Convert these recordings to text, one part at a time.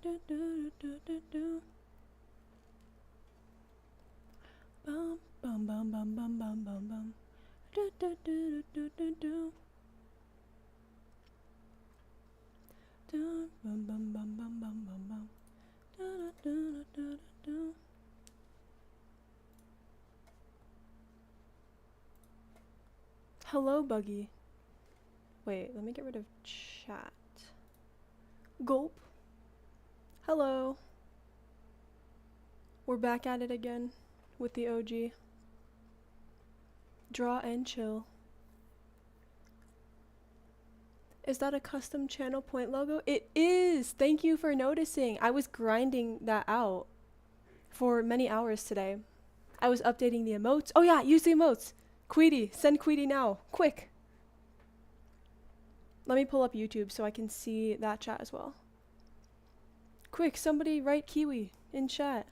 Bum bum bum bum bum bum bum bum. Do do do do do do. Do bum bum bum bum bum bum bum. Do do do do do. Hello, Buggy. Wait, let me get rid of chat. Gulp. Hello. We're back at it again with the OG. Draw and chill. Is that a custom channel point logo? It is! Thank you for noticing. I was grinding that out for many hours today. I was updating the emotes. Oh yeah, use the emotes. Queedy, send Queedy now. Quick. Let me pull up YouTube so I can see that chat as well. Quick, somebody write Kiwi in chat.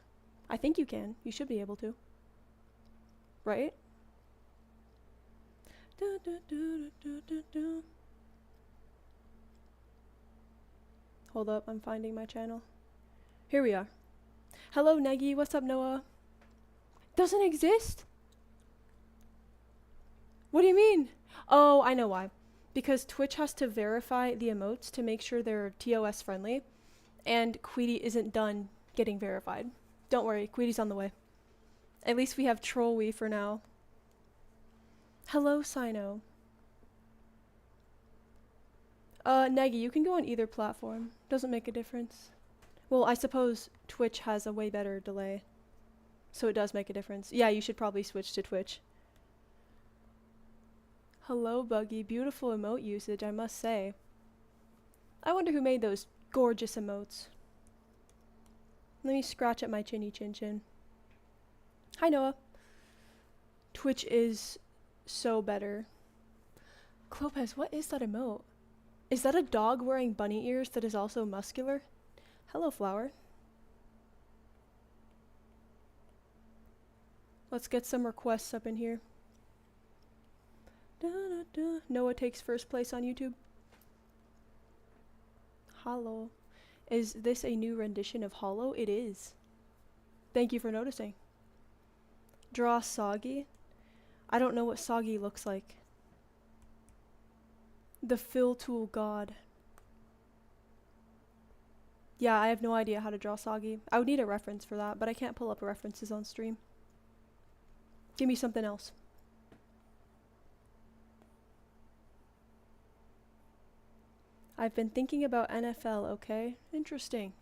I think you can. You should be able to. Right? Do, do, do, do, do, do. Hold up, I'm finding my channel. Here we are. Hello, Negi. What's up, Noah? Doesn't exist? What do you mean? Oh, I know why. Because Twitch has to verify the emotes to make sure they're TOS friendly, and Queedy isn't done getting verified. Don't worry, Queedy's on the way. At least we have Trollwee for now. Hello, Sino. Negi, you can go on either platform. Doesn't make a difference. Well, I suppose Twitch has a way better delay, so it does make a difference. Yeah, you should probably switch to Twitch. Hello, Buggy. Beautiful emote usage, I must say. I wonder who made those gorgeous emotes. Let me scratch at my chinny chin chin. Hi, Noah. Twitch is so better. Clopez, what is that emote? Is that a dog wearing bunny ears that is also muscular? Hello, Flower. Let's get some requests up in here. Da, da, da. Noah takes first place on YouTube. Hollow. Is this a new rendition of Hollow? It is. Thank you for noticing. Draw Soggy? I don't know what Soggy looks like. The Fill Tool God. Yeah, I have no idea how to draw Soggy. I would need a reference for that, but I can't pull up references on stream. Give me something else. I've been thinking about NFL, okay? Interesting.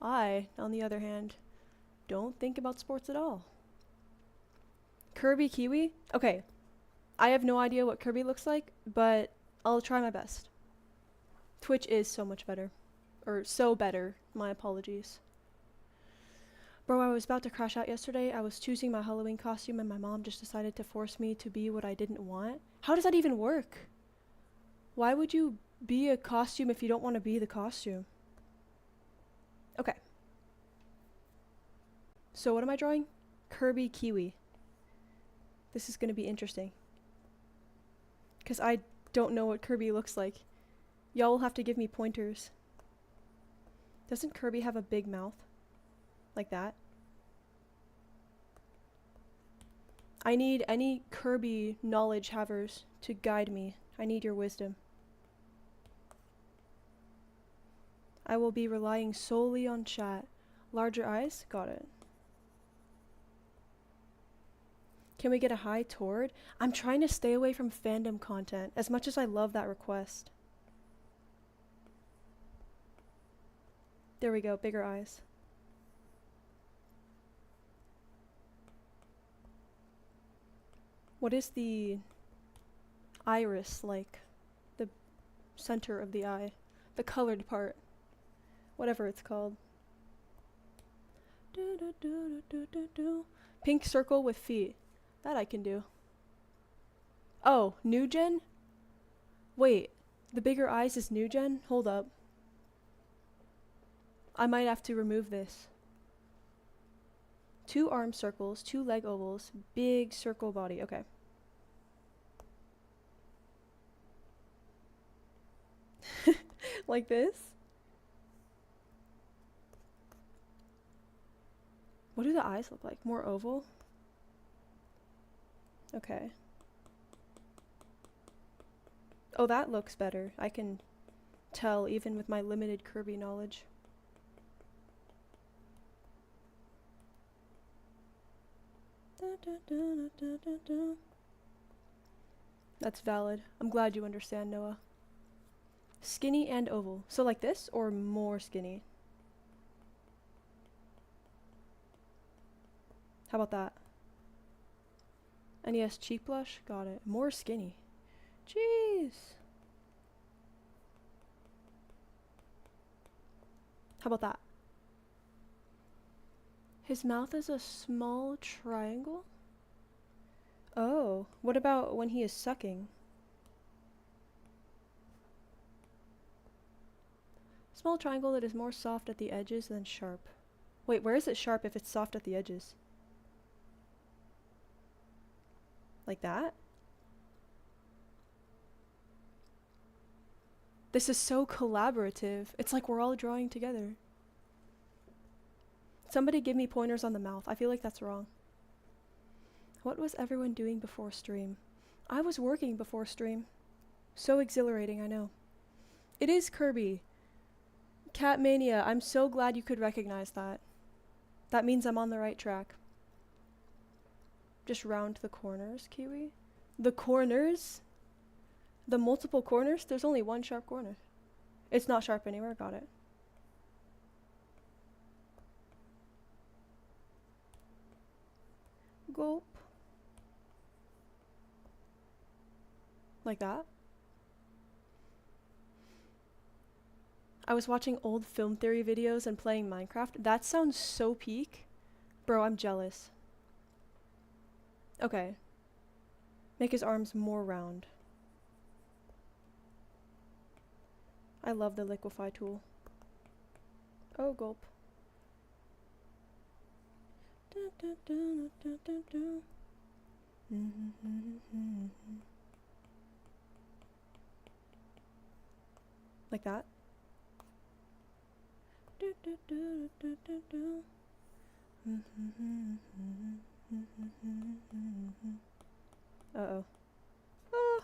I, on the other hand, don't think about sports at all. Kirby Kiwi? Okay. I have no idea what Kirby looks like, but I'll try my best. Twitch is so much better. Or so better. My apologies. Bro, I was about to crash out yesterday. I was choosing my Halloween costume and my mom just decided to force me to be what I didn't want. How does that even work? Why would you be a costume if you don't want to be the costume? Okay. So what am I drawing? Kirby Kiwi. This is going to be interesting. Because I don't know what Kirby looks like. Y'all will have to give me pointers. Doesn't Kirby have a big mouth? Like that? I need any Kirby knowledge havers to guide me. I need your wisdom. I will be relying solely on chat. Larger eyes? Got it. Can we get a high toward? I'm trying to stay away from fandom content, as much as I love that request. There we go, bigger eyes. What is the iris like? The center of the eye. The colored part. Whatever it's called. Do, do, do, do, do, do. Pink circle with feet. That I can do. Oh, new gen? Wait, the bigger eyes is new gen? Hold up. I might have to remove this. 2 arm circles, 2 leg ovals, big circle body. Okay. Like this? What do the eyes look like? More oval? Okay. Oh, that looks better. I can tell even with my limited Kirby knowledge. That's valid. I'm glad you understand, Noah. Skinny and oval. So like this or more skinny? How about that? NES cheek blush? Got it. More skinny. Jeez. How about that? His mouth is a small triangle? Oh, what about when he is sucking? Small triangle that is more soft at the edges than sharp. Wait, where is it sharp if it's soft at the edges? Like that? This is so collaborative. It's like we're all drawing together. Somebody give me pointers on the mouth. I feel like that's wrong. What was everyone doing before stream? I was working before stream. So exhilarating, I know. It is Kirby. Catmania, I'm so glad you could recognize that. That means I'm on the right track. Just round the corners, Kiwi. The corners? The multiple corners? There's only one sharp corner. It's not sharp anywhere, got it. Gulp. Like that. I was watching old film theory videos and playing Minecraft. That sounds so peak. Bro, I'm jealous. Okay. Make his arms more round. I love the liquefy tool. Oh, gulp. Like that. Uh-oh. Ah.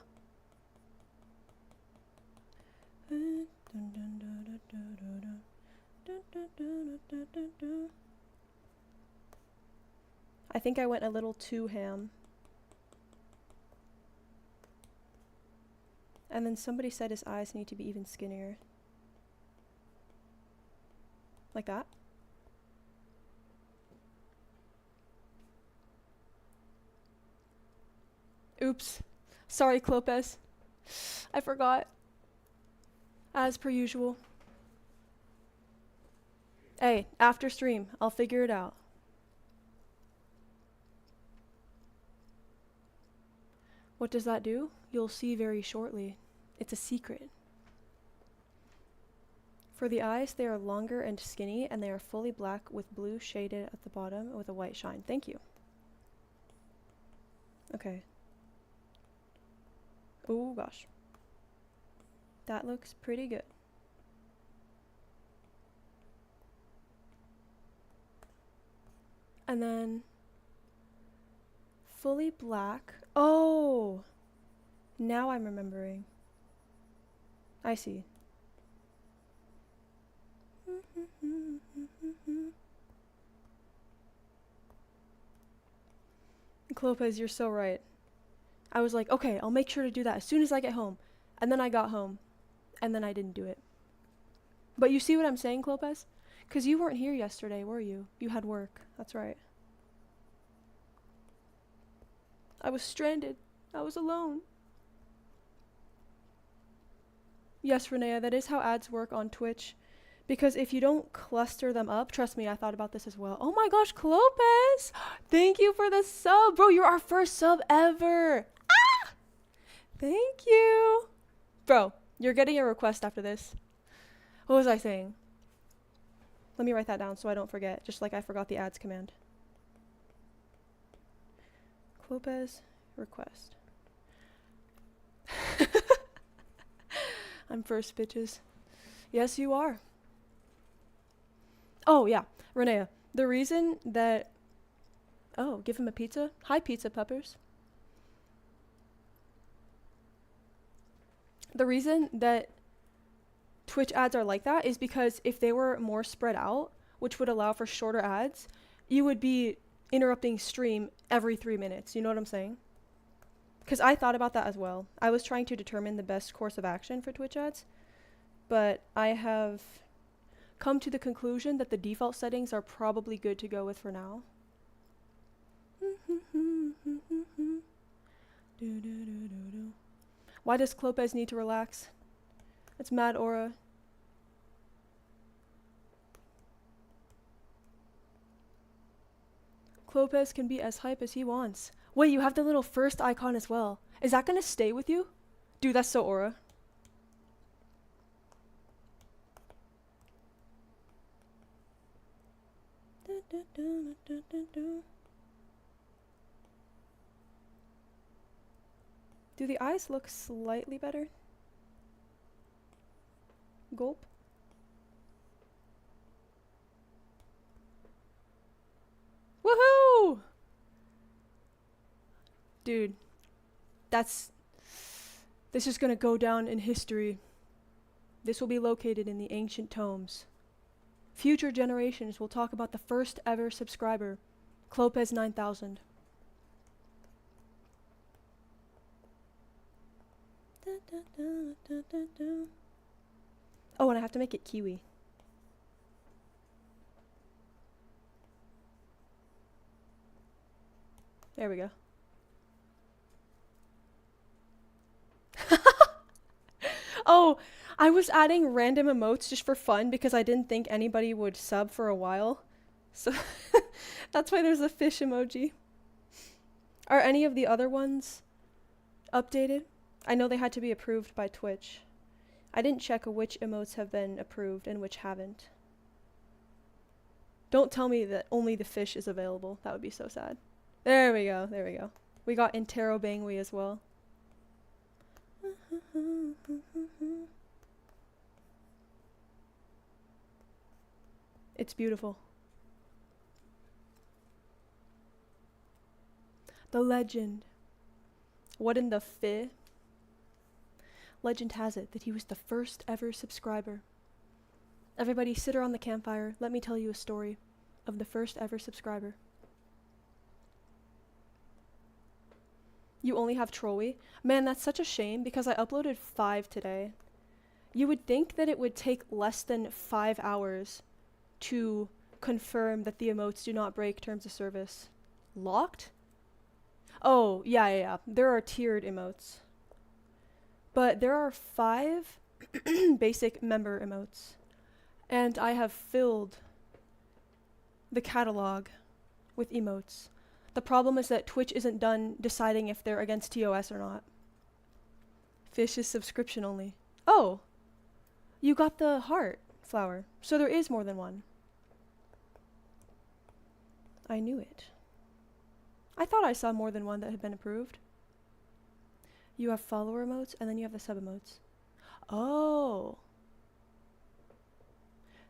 I think I went a little too ham. And then somebody said his eyes need to be even skinnier. Like that. Oops. Sorry, Clopez. I forgot. As per usual. Hey, after stream, I'll figure it out. What does that do? You'll see very shortly. It's a secret. For the eyes, they are longer and skinny, and they are fully black with blue shaded at the bottom with a white shine. Thank you. Okay. Oh gosh. That looks pretty good. And then fully black. Oh! Now I'm remembering. I see. Clopez, you're so right. I was like, okay, I'll make sure to do that as soon as I get home. And then I got home. And then I didn't do it. But you see what I'm saying, Clopez? Because you weren't here yesterday, were you? You had work. That's right. I was stranded. I was alone. Yes, Renea, that is how ads work on Twitch. Because if you don't cluster them up, trust me, I thought about this as well. Oh my gosh, Clopez! Thank you for the sub. Bro, you're our first sub ever. Ah! Thank you. Bro, you're getting a request after this. What was I saying? Let me write that down so I don't forget, just like I forgot the ads command. Clopez request. I'm first, bitches. Yes, you are. Oh, yeah. Renea, The reason that... Oh, give him a pizza? Hi, Pizza Peppers. The reason that Twitch ads are like that is because if they were more spread out, which would allow for shorter ads, you would be interrupting stream every 3 minutes. You know what I'm saying? Because I thought about that as well. I was trying to determine the best course of action for Twitch ads, but I have come to the conclusion that the default settings are probably good to go with for now. Why does Clopez need to relax? It's mad aura. Clopez can be as hype as he wants. Wait, you have the little first icon as well. Is that gonna stay with you? Dude, that's so aura. Do the eyes look slightly better? Gulp. Woohoo! Dude, this is gonna go down in history. This will be located in the ancient tomes. Future generations will talk about the first ever subscriber, Clopez 9000. Oh, and I have to make it kiwi. There we go. Oh, I was adding random emotes just for fun because I didn't think anybody would sub for a while. So that's why there's a fish emoji. Are any of the other ones updated? I know they had to be approved by Twitch. I didn't check which emotes have been approved and which haven't. Don't tell me that only the fish is available. That would be so sad. There we go. There we go. We got Interrobangui as well. It's beautiful. The legend. What in the fi? Legend has it that he was the first ever subscriber. Everybody sit around the campfire. Let me tell you a story of the first ever subscriber. You only have Trolley? Man, that's such a shame because I uploaded 5 today. You would think that it would take less than 5 hours to confirm that the emotes do not break terms of service. Locked? Oh, yeah. There are tiered emotes. But there are 5 basic member emotes. And I have filled the catalog with emotes. The problem is that Twitch isn't done deciding if they're against TOS or not. Fish is subscription only. Oh! You got the heart flower. So there is more than one. I knew it. I thought I saw more than one that had been approved. You have follower emotes and then you have the sub emotes. Oh!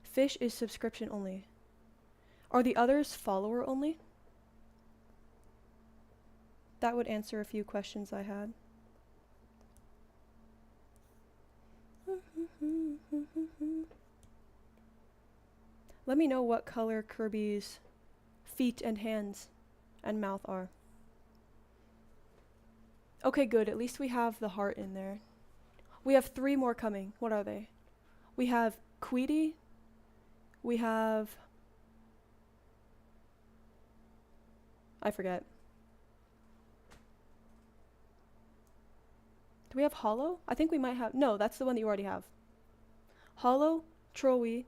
Fish is subscription only. Are the others follower only? That would answer a few questions I had. Let me know what color Kirby's feet and hands and mouth are. Okay, good. At least we have the heart in there. We have 3 more coming. What are they? We have Queedy. We have... I forget. Do we have Hollow? I think we might have... No, that's the one that you already have. Hollow, Trolley,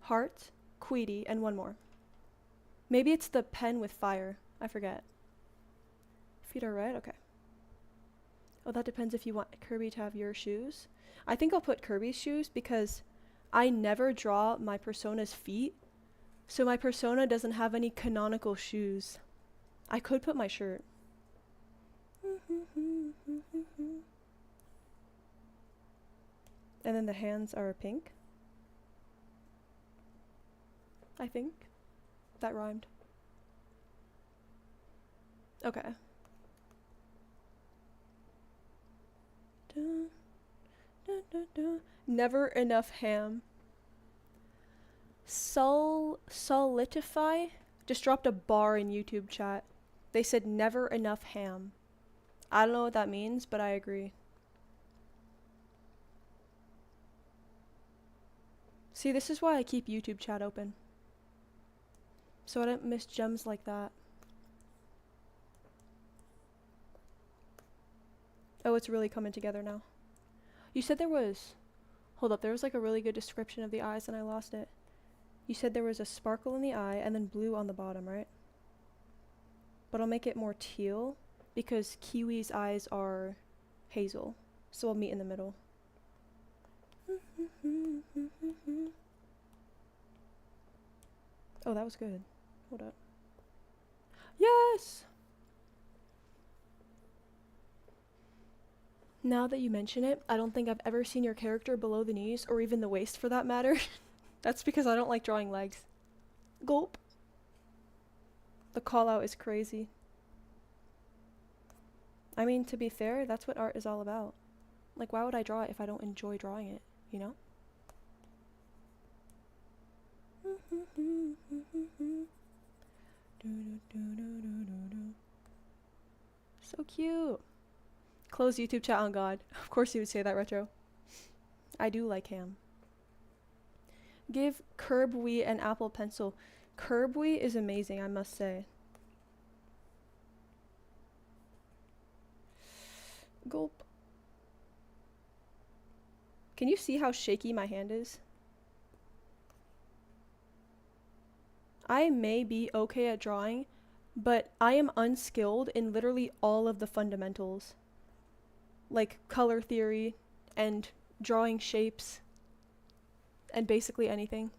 Heart, Queedy, and one more. Maybe it's the pen with fire. I forget. Feet are red? Okay. Oh, that depends if you want Kirby to have your shoes. I think I'll put Kirby's shoes because I never draw my persona's feet. So my persona doesn't have any canonical shoes. I could put my shirt. And then the hands are pink. I think. that rhymed. Okay. Dun, dun, dun, dun. Never enough ham. Solitify just dropped a bar in YouTube chat. They said never enough ham. I don't know what that means, but I agree. See, this is why I keep YouTube chat open. So I don't miss gems like that. Oh, it's really coming together now. You said there was... Hold up, there was like a really good description of the eyes and I lost it. You said there was a sparkle in the eye and then blue on the bottom, right? But I'll make it more teal because Kiwi's eyes are hazel. So I'll meet in the middle. Oh, that was good. Hold up. Yes! Now that you mention it, I don't think I've ever seen your character below the knees, or even the waist for that matter. That's because I don't like drawing legs. Gulp. The call out is crazy. I mean, to be fair, that's what art is all about. Like, why would I draw it if I don't enjoy drawing it, you know? So cute. Close YouTube chat on God. Of course you would say that, Retro. I do like ham. Give Curbwee an Apple Pencil. Curbwee is amazing, I must say. Gulp. Can you see how shaky my hand is? I may be okay at drawing, but I am unskilled in literally all of the fundamentals. Like color theory and drawing shapes and basically anything.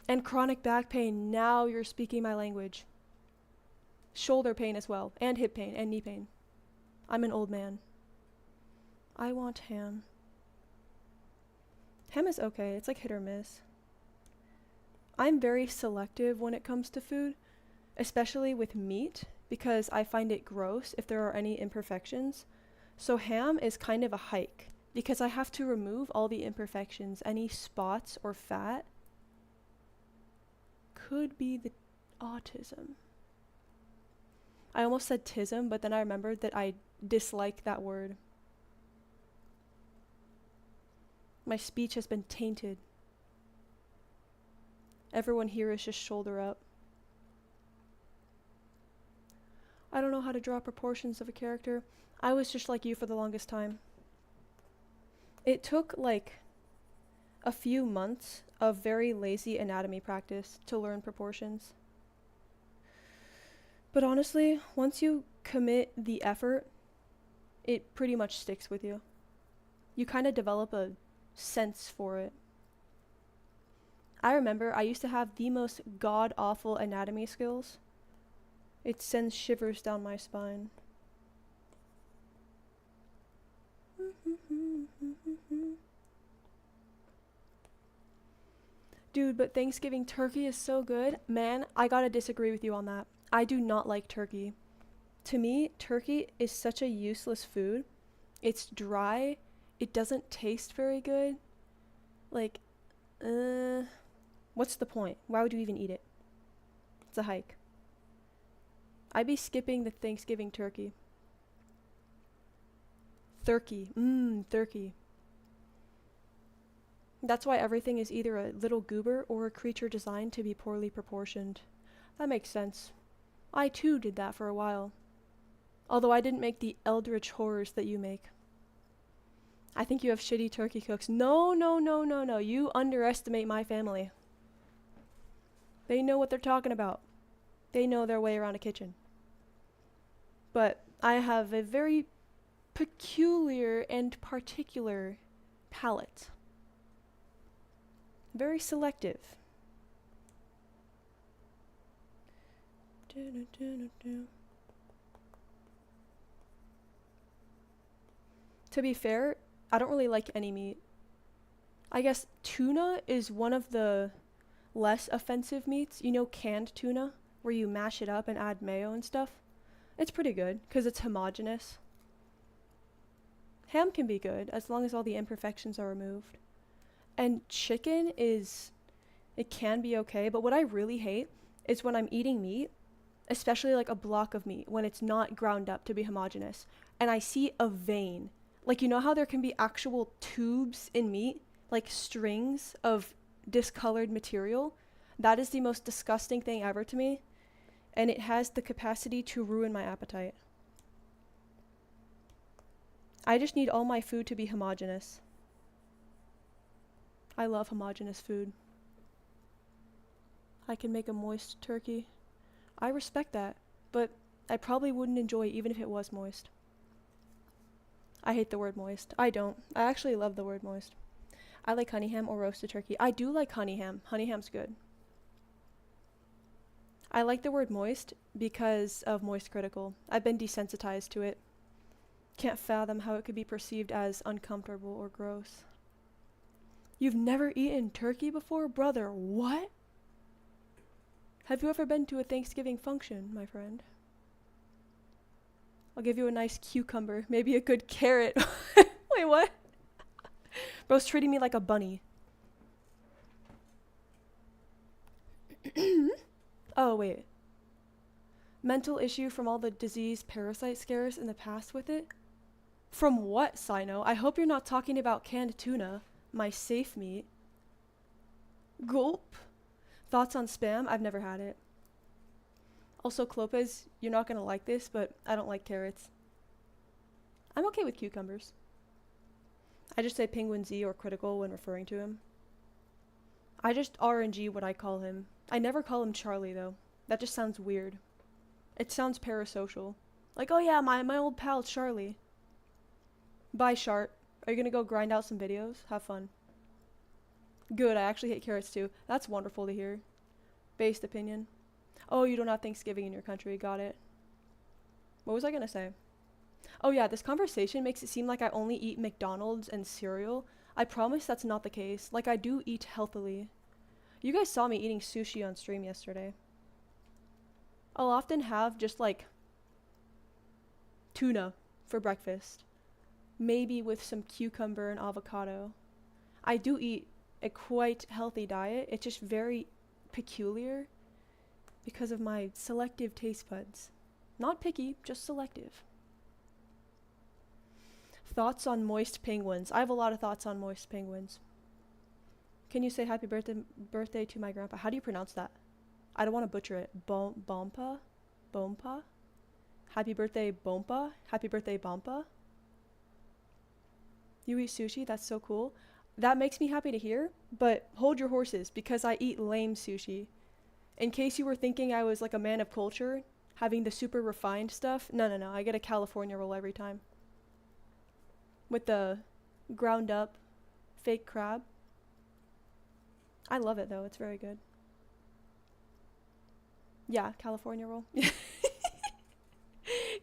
And chronic back pain, now you're speaking my language. Shoulder pain as well, and hip pain, and knee pain. I'm an old man. I want ham. Ham is okay, it's like hit or miss. I'm very selective when it comes to food, especially with meat, because I find it gross if there are any imperfections. So ham is kind of a hike, because I have to remove all the imperfections, any spots or fat. Could be the autism. I almost said tism, but then I remembered that I dislike that word. My speech has been tainted. Everyone here is just shoulder up. I don't know how to draw proportions of a character. I was just like you for the longest time. It took like a few months of very lazy anatomy practice to learn proportions. But honestly, once you commit the effort, it pretty much sticks with you. You kind of develop a sense for it. I remember I used to have the most god-awful anatomy skills. It sends shivers down my spine. Dude, but Thanksgiving turkey is so good. Man, I gotta disagree with you on that. I do not like turkey. To me, turkey is such a useless food. It's dry. It doesn't taste very good. Like, what's the point? Why would you even eat it? It's a hike. I'd be skipping the Thanksgiving turkey. Turkey. Turkey. That's why everything is either a little goober or a creature designed to be poorly proportioned. That makes sense. I too did that for a while. Although I didn't make the eldritch horrors that you make. I think you have shitty turkey cooks. No. You underestimate my family. They know what they're talking about. They know their way around a kitchen. But I have a very peculiar and particular palate. Very selective. To be fair, I don't really like any meat. I guess tuna is one of the less offensive meats. You know, canned tuna, where you mash it up and add mayo and stuff. It's pretty good because it's homogeneous. Ham can be good as long as all the imperfections are removed. And chicken it can be okay, but what I really hate is when I'm eating meat, especially like a block of meat, when it's not ground up to be homogeneous, and I see a vein. Like, you know how there can be actual tubes in meat, like strings of discolored material? That is the most disgusting thing ever to me, and it has the capacity to ruin my appetite. I just need all my food to be homogeneous. I love homogeneous food. I can make a moist turkey. I respect that, but I probably wouldn't enjoy it even if it was moist. I hate the word moist. I don't. I actually love the word moist. I like honey ham or roasted turkey. I do like honey ham. Honey ham's good. I like the word moist because of Moist Critical. I've been desensitized to it. Can't fathom how it could be perceived as uncomfortable or gross. You've never eaten turkey before? Brother, what? Have you ever been to a Thanksgiving function, my friend? I'll give you a nice cucumber, maybe a good carrot. Wait, what? Bro's treating me like a bunny. Oh, wait. Mental issue from all the disease parasite scares in the past with it? From what, Sino? I hope you're not talking about canned tuna, my safe meat. Gulp. Thoughts on Spam? I've never had it. Also, Clopez, you're not gonna like this, but I don't like carrots. I'm okay with cucumbers. I just say Penguin Z or Critical when referring to him. I just RNG what I call him. I never call him Charlie, though. That just sounds weird. It sounds parasocial. Like, oh yeah, my old pal Charlie. Bye, Shart. Are you gonna go grind out some videos? Have fun. Good, I actually hate carrots too. That's wonderful to hear. Based opinion. Oh, you don't have Thanksgiving in your country. Got it. What was I gonna say? Oh yeah, this conversation makes it seem like I only eat McDonald's and cereal. I promise that's not the case. Like, I do eat healthily. You guys saw me eating sushi on stream yesterday. I'll often have just like tuna for breakfast. Maybe with some cucumber and avocado. I do eat a quite healthy diet. It's just very peculiar because of my selective taste buds. Not picky, just selective. Thoughts on moist penguins. I have a lot of thoughts on moist penguins. Can you say happy birthday to my grandpa? How do you pronounce that? I don't want to butcher it. Bompa? Bompa? Happy birthday, Bompa? Happy birthday, Bompa? You eat sushi? That's so cool. That makes me happy to hear, but hold your horses because I eat lame sushi. In case you were thinking I was like a man of culture, having the super refined stuff, no. I get a California roll every time. With the ground up fake crab. I love it though, it's very good. Yeah, California roll.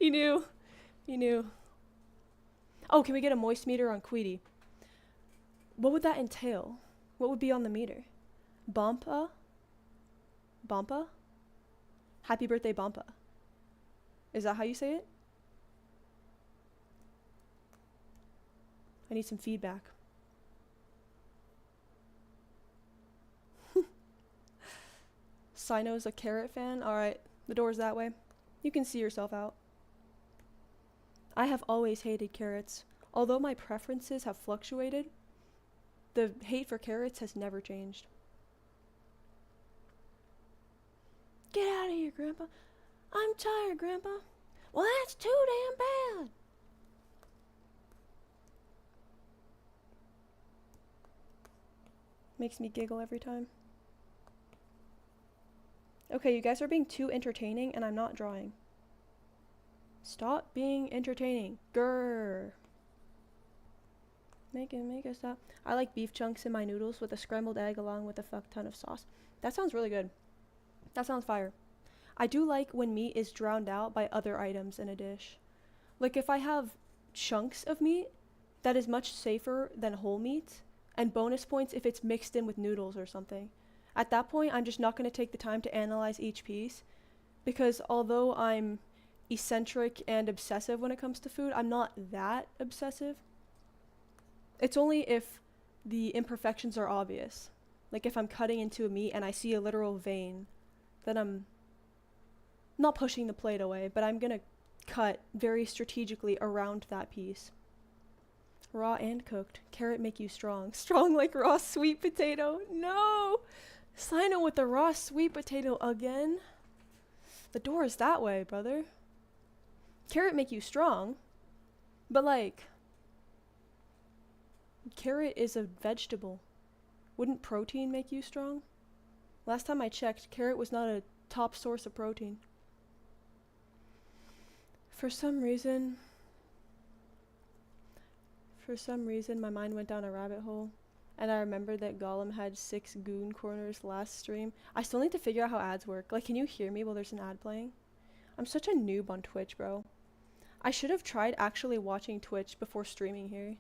You knew. Oh, can we get a moist meter on Queedy? What would that entail? What would be on the meter? Bompa? Bompa? Happy birthday, Bompa. Is that how you say it? I need some feedback. Sino's a carrot fan? Alright, the door's that way. You can see yourself out. I have always hated carrots. Although my preferences have fluctuated, the hate for carrots has never changed. Get out of here, Grandpa. I'm tired, Grandpa. Well, that's too damn bad. Makes me giggle every time. Okay, you guys are being too entertaining and I'm not drawing. Stop being entertaining. Grrr. Make it stop. I like beef chunks in my noodles with a scrambled egg along with a fuck ton of sauce. That sounds really good. That sounds fire. I do like when meat is drowned out by other items in a dish. Like if I have chunks of meat, that is much safer than whole meat, and bonus points if it's mixed in with noodles or something. At that point, I'm just not going to take the time to analyze each piece, because although I'm eccentric and obsessive when it comes to food, I'm not that obsessive. It's only if the imperfections are obvious. Like if I'm cutting into a meat and I see a literal vein, then I'm not pushing the plate away, but I'm gonna cut very strategically around that piece. Raw and cooked. Carrot make you strong. Strong like raw sweet potato. No! Sign it with the raw sweet potato again? The door is that way, brother. Carrot make you strong, but like, carrot is a vegetable. Wouldn't protein make you strong? Last time I checked, carrot was not a top source of protein. For some reason, my mind went down a rabbit hole, and I remembered that Gollum had 6 goon corners last stream. I still need to figure out how ads work. Like, can you hear me while there's an ad playing? I'm such a noob on Twitch, bro. I should have tried actually watching Twitch before streaming here.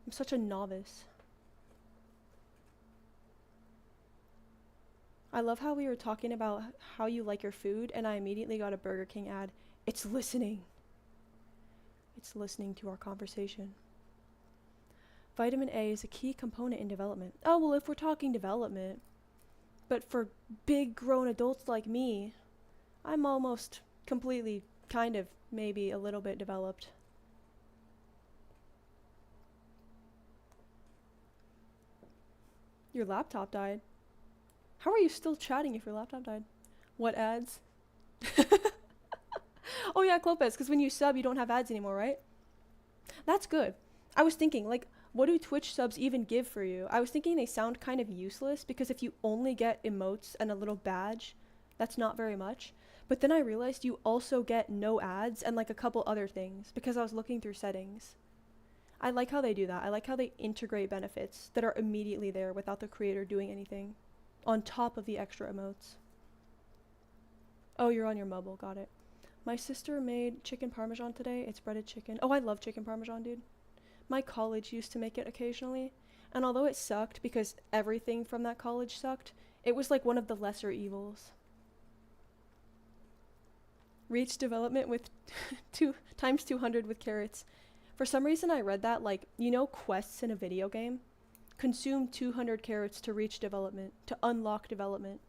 I'm such a novice. I love how we were talking about how you like your food, and I immediately got a Burger King ad. It's listening. It's listening to our conversation. Vitamin A is a key component in development. Oh, well, if we're talking development, but for big grown adults like me, I'm almost completely, kind of, maybe a little bit developed. Your laptop died. How are you still chatting if your laptop died? What ads? Oh yeah, Clopez, because when you sub, you don't have ads anymore, right? That's good. I was thinking, like, what do Twitch subs even give for you? I was thinking they sound kind of useless, because if you only get emotes and a little badge, that's not very much. But then I realized you also get no ads and like a couple other things, because I was looking through settings. I like how they do that. I like how they integrate benefits that are immediately there without the creator doing anything, on top of the extra emotes. Oh, you're on your mobile, got it. My sister made chicken parmesan today. It's breaded chicken. Oh, I love chicken parmesan, dude. My college used to make it occasionally, and although it sucked because everything from that college sucked, it was like one of the lesser evils. Reach development with 2 times 200 with carrots. For some reason I read that, like, you know, quests in a video game? Consume 200 carrots to reach development, to unlock development.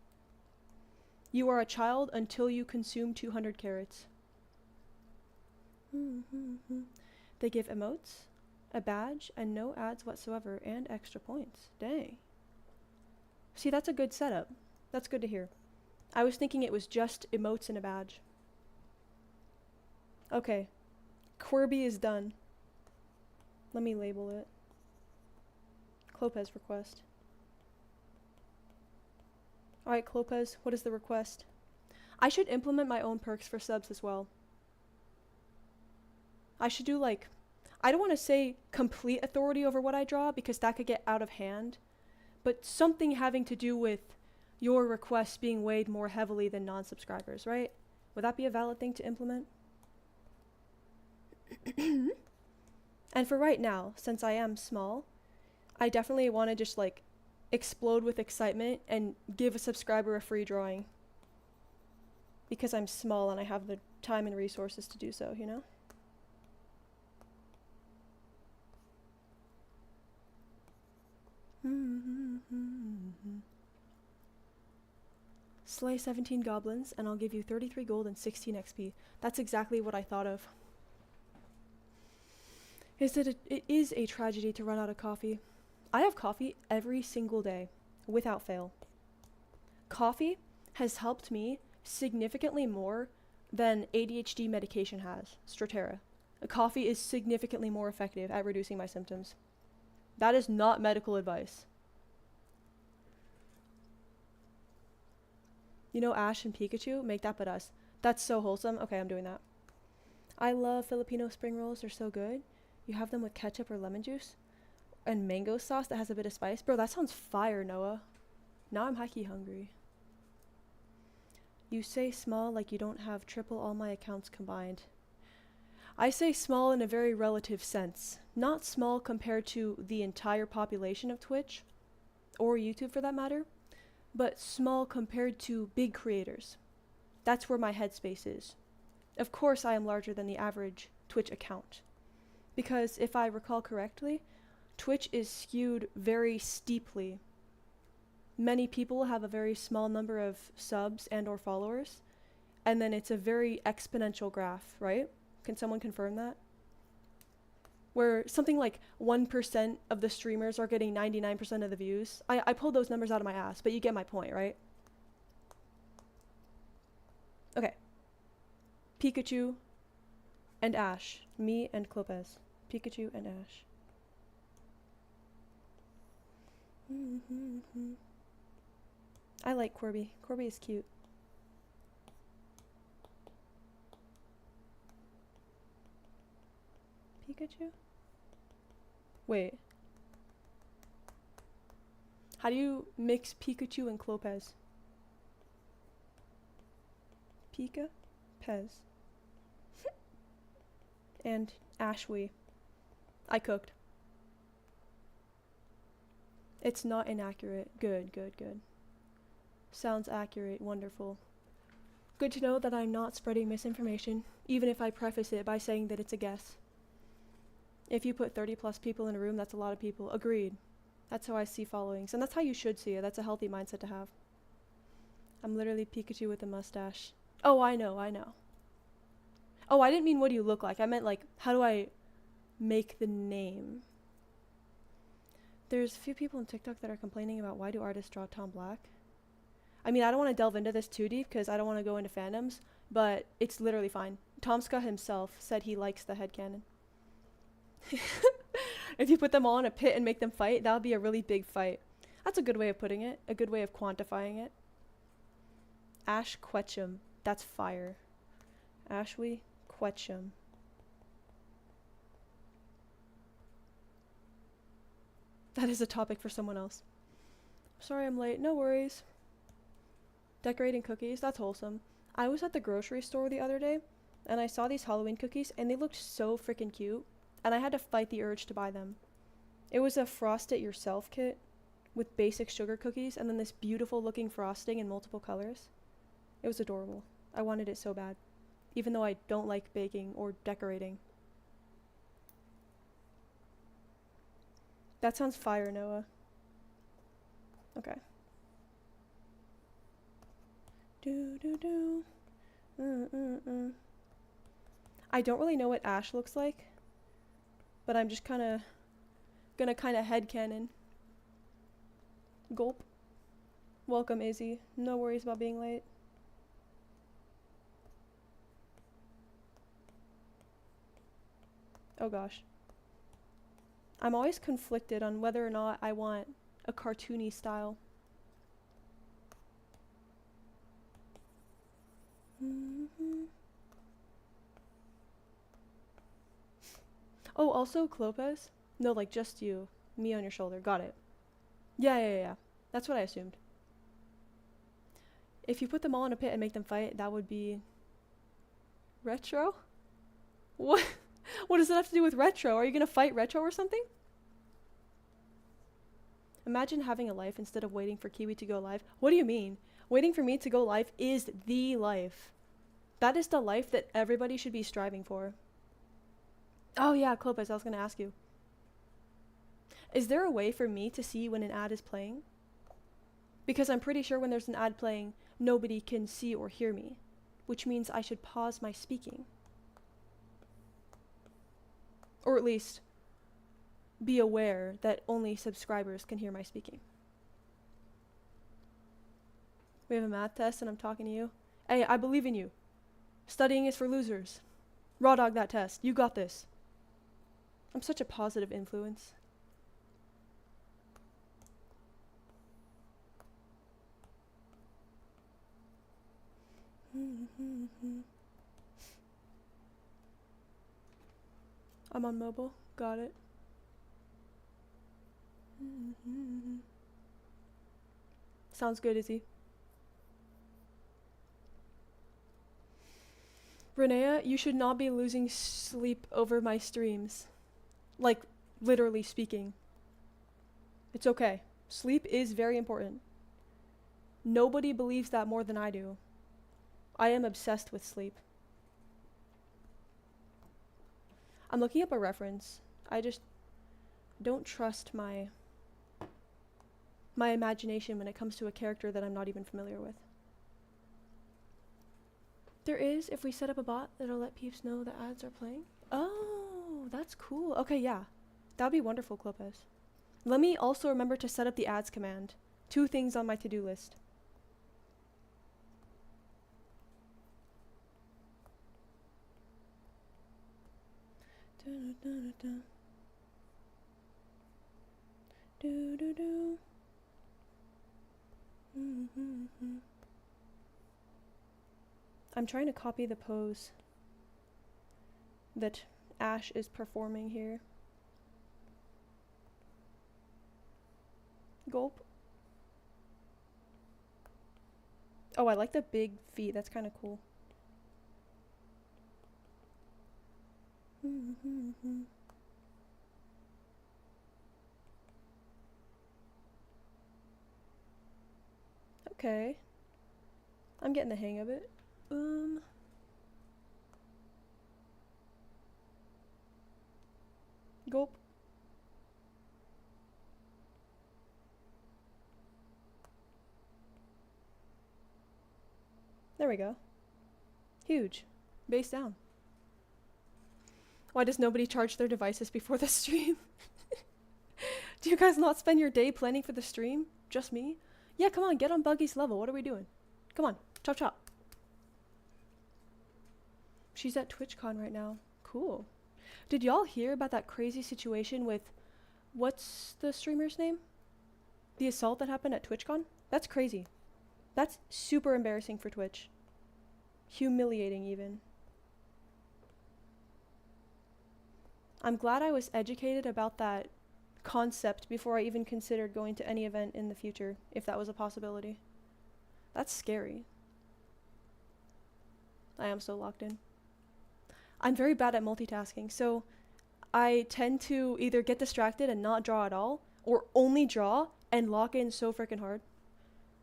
You are a child until you consume 200 carrots. They give emotes, a badge, and no ads whatsoever, and extra points. Dang. See, that's a good setup. That's good to hear. I was thinking it was just emotes and a badge. Okay. Quirby is done. Let me label it. Clopez request. Alright, Clopez, what is the request? I should implement my own perks for subs as well. I should do, like, I don't want to say complete authority over what I draw, because that could get out of hand, but something having to do with your requests being weighed more heavily than non-subscribers, right? Would that be a valid thing to implement? And for right now, since I am small, I definitely want to just, like, explode with excitement and give a subscriber a free drawing. Because I'm small and I have the time and resources to do so, you know? Slay 17 goblins and I'll give you 33 gold and 16 XP. That's exactly what I thought of. It is a tragedy to run out of coffee. I have coffee every single day, without fail. Coffee has helped me significantly more than ADHD medication has, Strattera. Coffee is significantly more effective at reducing my symptoms. That is not medical advice. You know Ash and Pikachu? Make that but us. That's so wholesome. Okay, I'm doing that. I love Filipino spring rolls. They're so good. You have them with ketchup or lemon juice and mango sauce that has a bit of spice. Bro, that sounds fire, Noah. Now I'm hikey hungry. You say small like you don't have triple all my accounts combined. I say small in a very relative sense. Not small compared to the entire population of Twitch, or YouTube for that matter, but small compared to big creators. That's where my headspace is. Of course, I am larger than the average Twitch account. Because if I recall correctly, Twitch is skewed very steeply. Many people have a very small number of subs and or followers, and then it's a very exponential graph, right? Can someone confirm that? Where something like 1% of the streamers are getting 99% of the views. I pulled those numbers out of my ass, but you get my point, right? Okay. Pikachu and Ash. Me and Clopez. Pikachu and Ash. I like Corby. Corby is cute. Pikachu? Wait. How do you mix Pikachu and Clopez? Pika? Pez. And Ashwee. I cooked. It's not inaccurate. Good, good, good. Sounds accurate. Wonderful. Good to know that I'm not spreading misinformation, even if I preface it by saying that it's a guess. If you put 30 plus people in a room, that's a lot of people. Agreed. That's how I see followings, and that's how you should see it. That's a healthy mindset to have. I'm literally Pikachu with a mustache. Oh, I know, I know. Oh, I didn't mean what do you look like. I meant like, how do I make the name? There's a few people on TikTok that are complaining about why do artists draw Tom Black? I mean, I don't want to delve into this too deep because I don't want to go into fandoms, but it's literally fine. Tomska himself said he likes the headcanon. If you put them all in a pit and make them fight, that would be a really big fight. That's a good way of putting it, a good way of quantifying it. Ash Quetchum. That's fire. Ashwee Quetchum. That is a topic for someone else. Sorry I'm late. No worries. Decorating cookies. That's wholesome. I was at the grocery store the other day, and I saw these Halloween cookies, and they looked so freaking cute, and I had to fight the urge to buy them. It was a frost it yourself kit with basic sugar cookies, and then this beautiful looking frosting in multiple colors. It was adorable. I wanted it so bad, even though I don't like baking or decorating. That sounds fire, Noah. Okay. I don't really know what Ash looks like, but I'm just gonna headcanon. Gulp. Welcome, Izzy. No worries about being late. Oh gosh. I'm always conflicted on whether or not I want a cartoony style. Oh, also Clopez? No, like just you. Me on your shoulder. Got it. Yeah. That's what I assumed. If you put them all in a pit and make them fight, that would be... retro? What? What does it have to do with retro? Are you gonna fight retro or something? Imagine having a life instead of waiting for Kiwi to go live. What do you mean? Waiting for me to go live is the life. That is the life that everybody should be striving for. Oh yeah, Clopez, I was gonna ask you. Is there a way for me to see when an ad is playing? Because I'm pretty sure when there's an ad playing, nobody can see or hear me, which means I should pause my speaking. Or at least be aware that only subscribers can hear my speaking. We have a math test and I'm talking to you. Hey, I believe in you. Studying is for losers. Raw dog that test. You got this. I'm such a positive influence. I'm on mobile. Got it. Sounds good, Izzy. Renea, you should not be losing sleep over my streams. Like, literally speaking. It's okay. Sleep is very important. Nobody believes that more than I do. I am obsessed with sleep. I'm looking up a reference. I just don't trust my imagination when it comes to a character that I'm not even familiar with. There is, if we set up a bot that'll let peeps know the ads are playing. Oh, that's cool. Okay, yeah. That would be wonderful, Clopez. Let me also remember to set up the ads command. 2 things on my to-do list. I'm trying to copy the pose that Ash is performing here. Gulp. Oh, I like the big feet. That's kind of cool. Okay. I'm getting the hang of it. Gulp. There we go. Huge. Base down. Why does nobody charge their devices before the stream? Do you guys not spend your day planning for the stream? Just me? Yeah, come on, get on Buggy's level. What are we doing? Come on, chop chop. She's at TwitchCon right now. Cool. Did y'all hear about that crazy situation with, what's the streamer's name? The assault that happened at TwitchCon? That's crazy. That's super embarrassing for Twitch. Humiliating even. I'm glad I was educated about that concept before I even considered going to any event in the future, if that was a possibility. That's scary. I am so locked in. I'm very bad at multitasking, so I tend to either get distracted and not draw at all, or only draw and lock in so freaking hard.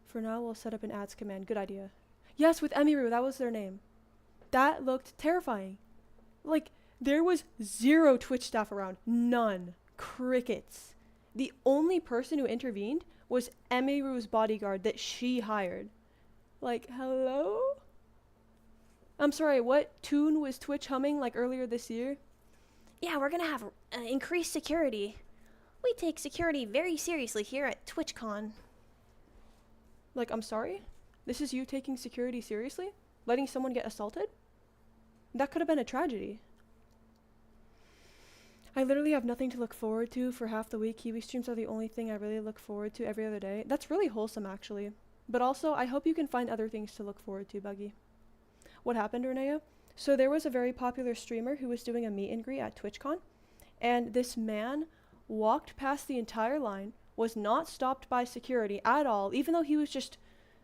For now, we'll set up an ads command. Good idea. Yes, with Emiru, that was their name. That looked terrifying. Like, there was 0 Twitch staff around. None. Crickets. The only person who intervened was Emiru's bodyguard that she hired. Like, hello? I'm sorry, what tune was Twitch humming like earlier this year? Yeah, we're gonna have increased security. We take security very seriously here at TwitchCon. Like, I'm sorry? This is you taking security seriously? Letting someone get assaulted? That could have been a tragedy. I literally have nothing to look forward to for half the week. Kiwi streams are the only thing I really look forward to every other day. That's really wholesome, actually. But also, I hope you can find other things to look forward to, Buggy. What happened, Renea? So there was a very popular streamer who was doing a meet and greet at TwitchCon, and this man walked past the entire line, was not stopped by security at all, even though he was just,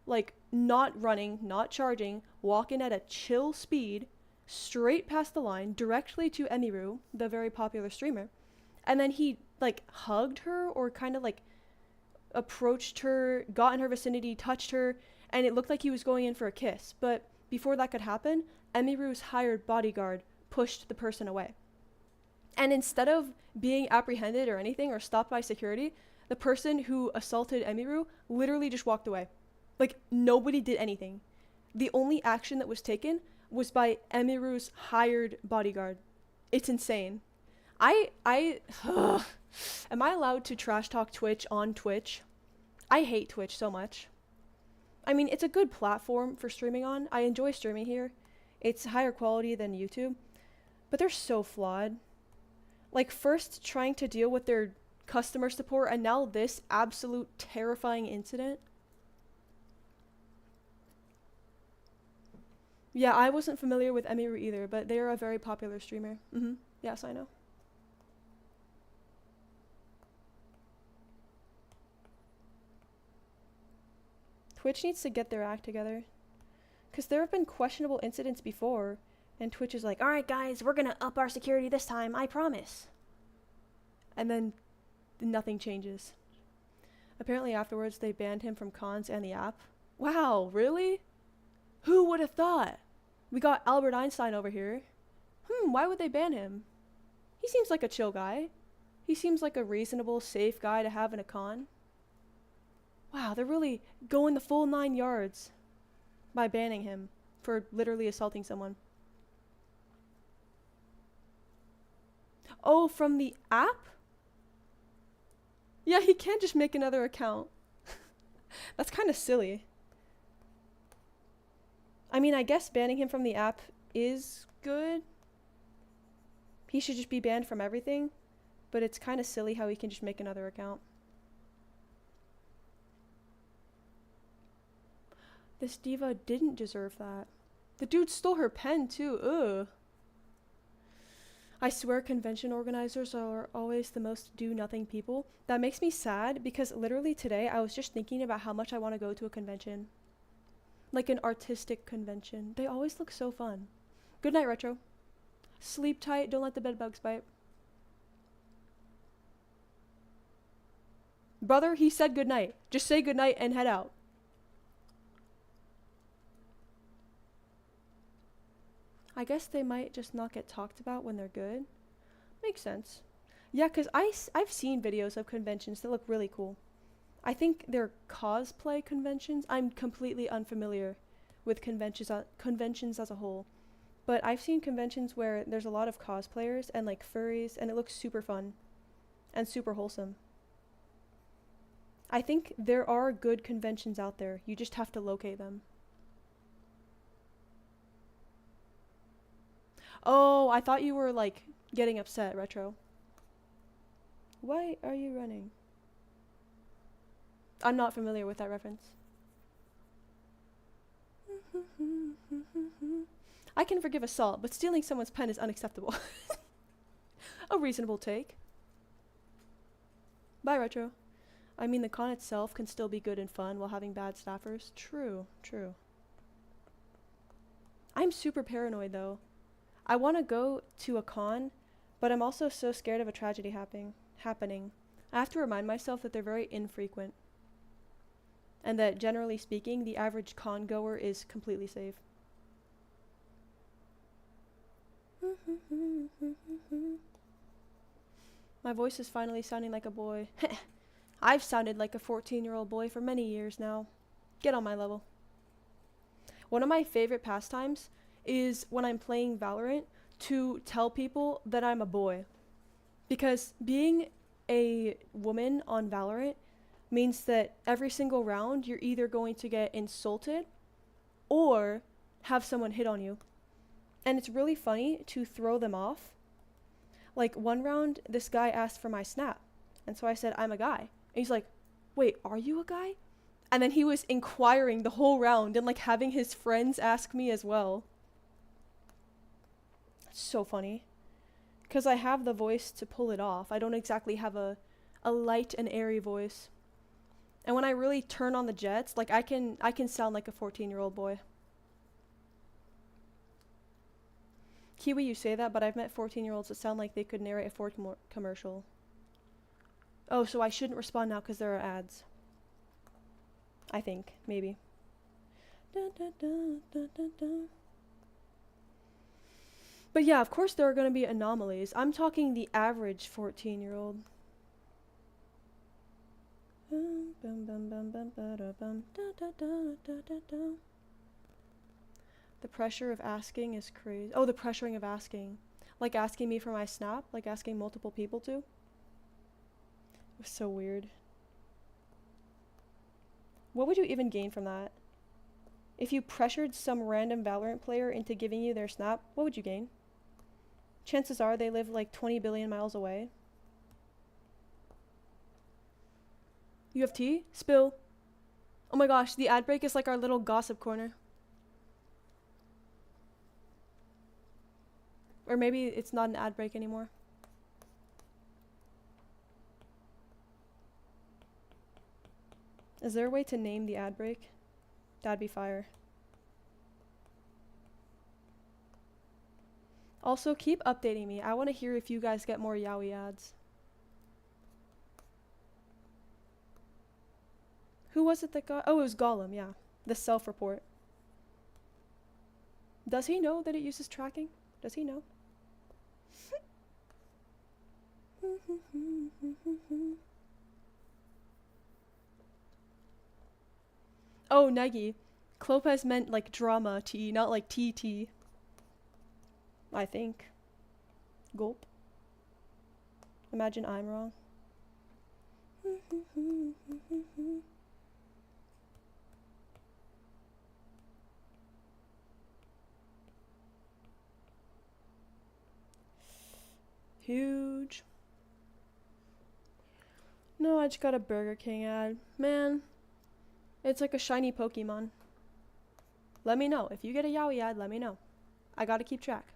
like, not running, not charging, walking at a chill speed, straight past the line, directly to Emiru, the very popular streamer. And then he, like, hugged her, or kind of, like, approached her, got in her vicinity, touched her, and it looked like he was going in for a kiss. But before that could happen, Emiru's hired bodyguard pushed the person away. And instead of being apprehended or anything, or stopped by security, the person who assaulted Emiru literally just walked away. Like, nobody did anything. The only action that was taken was by Emiru's hired bodyguard. It's insane. Am I allowed to trash talk Twitch on Twitch? I hate Twitch so much. I mean, it's a good platform for streaming on. I enjoy streaming here. It's higher quality than YouTube. But they're so flawed. Like, first trying to deal with their customer support, and now this absolute terrifying incident. Yeah, I wasn't familiar with Emiru either, but they are a very popular streamer. Yes, I know. Twitch needs to get their act together. Because there have been questionable incidents before, and Twitch is like, alright guys, we're gonna up our security this time, I promise. And then nothing changes. Apparently afterwards they banned him from cons and the app. Wow, really? Who would have thought? We got Albert Einstein over here. Why would they ban him? He seems like a chill guy. He seems like a reasonable, safe guy to have in a con. Wow, they're really going the full 9 yards by banning him for literally assaulting someone. Oh, from the app? Yeah, he can't just make another account. That's kind of silly. I mean, I guess banning him from the app is good. He should just be banned from everything, but it's kind of silly how he can just make another account. This diva didn't deserve that. The dude stole her pen too. Ugh. I swear convention organizers are always the most do-nothing people. That makes me sad because literally today I was just thinking about how much I want to go to a convention. Like an artistic convention. They always look so fun. Good night, Retro. Sleep tight, don't let the bed bugs bite. Brother, he said good night. Just say good night and head out. I guess they might just not get talked about when they're good. Makes sense. Yeah, because I've seen videos of conventions that look really cool. I think they're cosplay conventions. I'm completely unfamiliar with conventions as a whole. But I've seen conventions where there's a lot of cosplayers and like furries, and it looks super fun and super wholesome. I think there are good conventions out there. You just have to locate them. Oh, I thought you were like getting upset, Retro. Why are you running? I'm not familiar with that reference. I can forgive assault, but stealing someone's pen is unacceptable. A reasonable take. Bye, Retro. I mean, the con itself can still be good and fun while having bad staffers. True, true. I'm super paranoid, though. I want to go to a con, but I'm also so scared of a tragedy happening. I have to remind myself that they're very infrequent. And that, generally speaking, the average con goer is completely safe. My voice is finally sounding like a boy. I've sounded like a 14-year-old boy for many years now. Get on my level. One of my favorite pastimes is when I'm playing Valorant to tell people that I'm a boy. Because being a woman on Valorant means that every single round you're either going to get insulted or have someone hit on you. And it's really funny to throw them off. Like one round, this guy asked for my snap. And so I said, I'm a guy. And he's like, wait, are you a guy? And then he was inquiring the whole round and like having his friends ask me as well. It's so funny. Because I have the voice to pull it off. I don't exactly have a light and airy voice. And when I really turn on the jets, like I can sound like a 14-year-old boy. Kiwi, you say that, but I've met 14-year-olds that sound like they could narrate a Ford commercial. Oh, so I shouldn't respond now because there are ads. I think, maybe. Dun, dun, dun, dun, dun, dun. But yeah, of course there are going to be anomalies. I'm talking the average 14-year-old. The pressure of asking is crazy. Oh, the pressuring of asking. Like asking me for my snap? Like asking multiple people to? It was so weird. What would you even gain from that? If you pressured some random Valorant player into giving you their snap, what would you gain? Chances are they live like 20 billion miles away. You have tea? Spill. Oh my gosh, the ad break is like our little gossip corner. Or maybe it's not an ad break anymore. Is there a way to name the ad break? That'd be fire. Also, keep updating me. I want to hear if you guys get more Yaoi ads. Who was it that got... Oh, it was Gollum, yeah. The self-report. Does he know that it uses tracking? Does he know? Oh, Negi. Clopez meant like drama T, not like TT. I think. Gulp. Imagine I'm wrong. Huge. No, I just got a Burger King ad. Man, it's like a shiny Pokemon. Let me know. If you get a Yowie ad, let me know. I gotta keep track.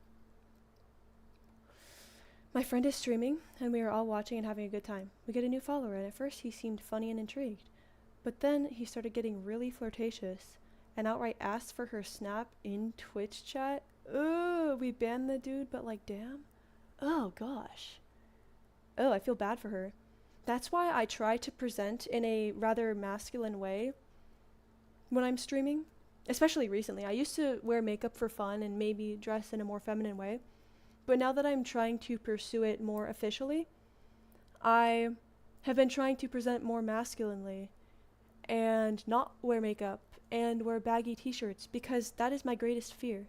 My friend is streaming, and we are all watching and having a good time. We get a new follower, and at first he seemed funny and intrigued. But then he started getting really flirtatious, and outright asked for her snap in Twitch chat. Ugh, we banned the dude, but like, damn. Oh, gosh. Oh, I feel bad for her. That's why I try to present in a rather masculine way when I'm streaming. Especially recently. I used to wear makeup for fun and maybe dress in a more feminine way. But now that I'm trying to pursue it more officially, I have been trying to present more masculinely and not wear makeup and wear baggy t-shirts because that is my greatest fear.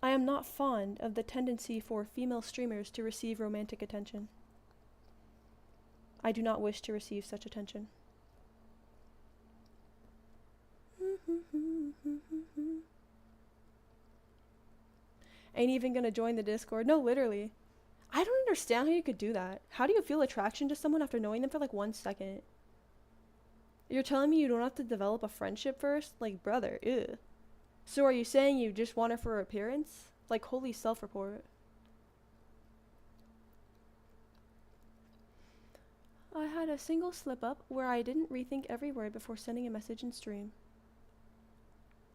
I am not fond of the tendency for female streamers to receive romantic attention. I do not wish to receive such attention. Ain't even gonna join the Discord. No, literally. I don't understand how you could do that. How do you feel attraction to someone after knowing them for like 1 second? You're telling me you don't have to develop a friendship first? Like, brother, ew. So are you saying you just want her for her appearance? Like, holy self-report. I had a single slip-up where I didn't rethink every word before sending a message in stream.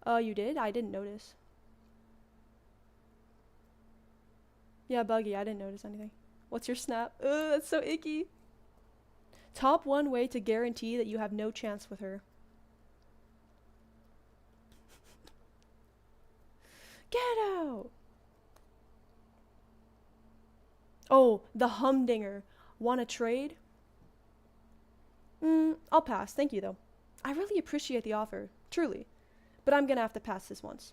Oh, you did? I didn't notice. Yeah, Buggy, I didn't notice anything. What's your snap? Ugh, that's so icky. Top 1 way to guarantee that you have no chance with her. Get out! Oh, the humdinger. Want to trade? I'll pass. Thank you, though. I really appreciate the offer. Truly. But I'm gonna have to pass this once.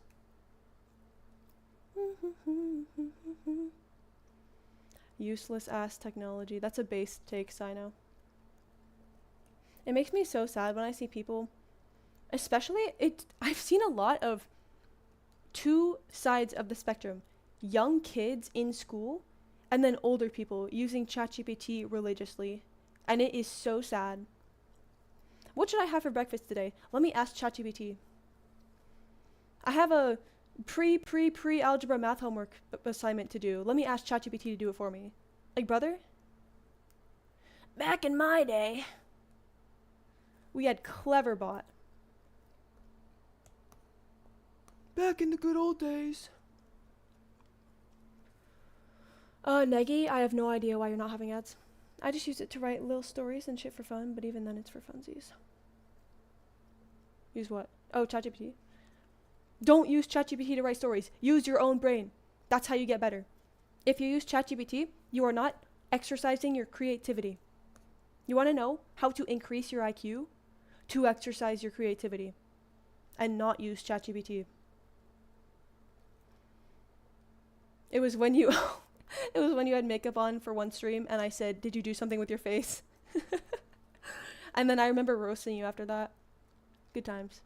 Useless ass technology. That's a base take, Sino. It makes me so sad when I see people, especially I've seen a lot of two sides of the spectrum. Young kids in school and then older people using ChatGPT religiously. And it is so sad. What should I have for breakfast today? Let me ask ChatGPT. I have a pre-algebra math homework assignment to do. Let me ask ChatGPT to do it for me. Like, brother? Back in my day, we had Cleverbot. Back in the good old days. Negi, I have no idea why you're not having ads. I just use it to write little stories and shit for fun, but even then it's for funsies. Use what? Oh, ChatGPT. Don't use ChatGPT to write stories. Use your own brain. That's how you get better. If you use ChatGPT, you are not exercising your creativity. You want to know how to increase your IQ? To exercise your creativity and not use ChatGPT. It was when you it was when you had makeup on for one stream and I said, "Did you do something with your face?" And then I remember roasting you after that. Good times.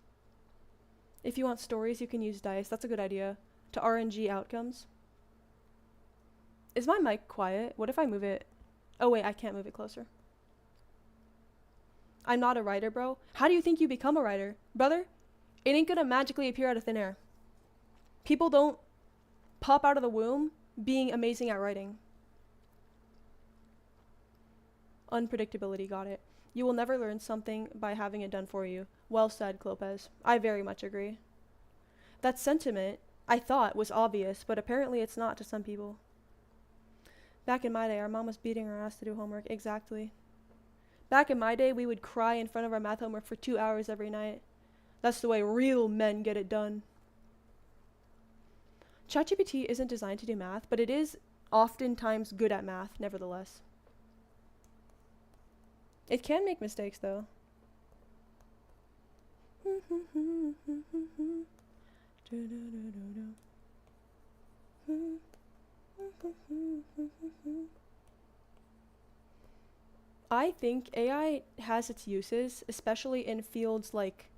If you want stories, you can use dice. That's a good idea. To RNG outcomes. Is my mic quiet? What if I move it? Oh wait, I can't move it closer. I'm not a writer, bro. How do you think you become a writer? Brother, it ain't gonna magically appear out of thin air. People don't pop out of the womb being amazing at writing. Unpredictability, got it. You will never learn something by having it done for you. Well said, Clopez. I very much agree. That sentiment, I thought, was obvious, but apparently it's not to some people. Back in my day, our mom was beating our ass to do homework. Exactly. Back in my day, we would cry in front of our math homework for 2 hours every night. That's the way real men get it done. ChatGPT isn't designed to do math, but it is oftentimes good at math, nevertheless. It can make mistakes, though. I think AI has its uses, especially in fields like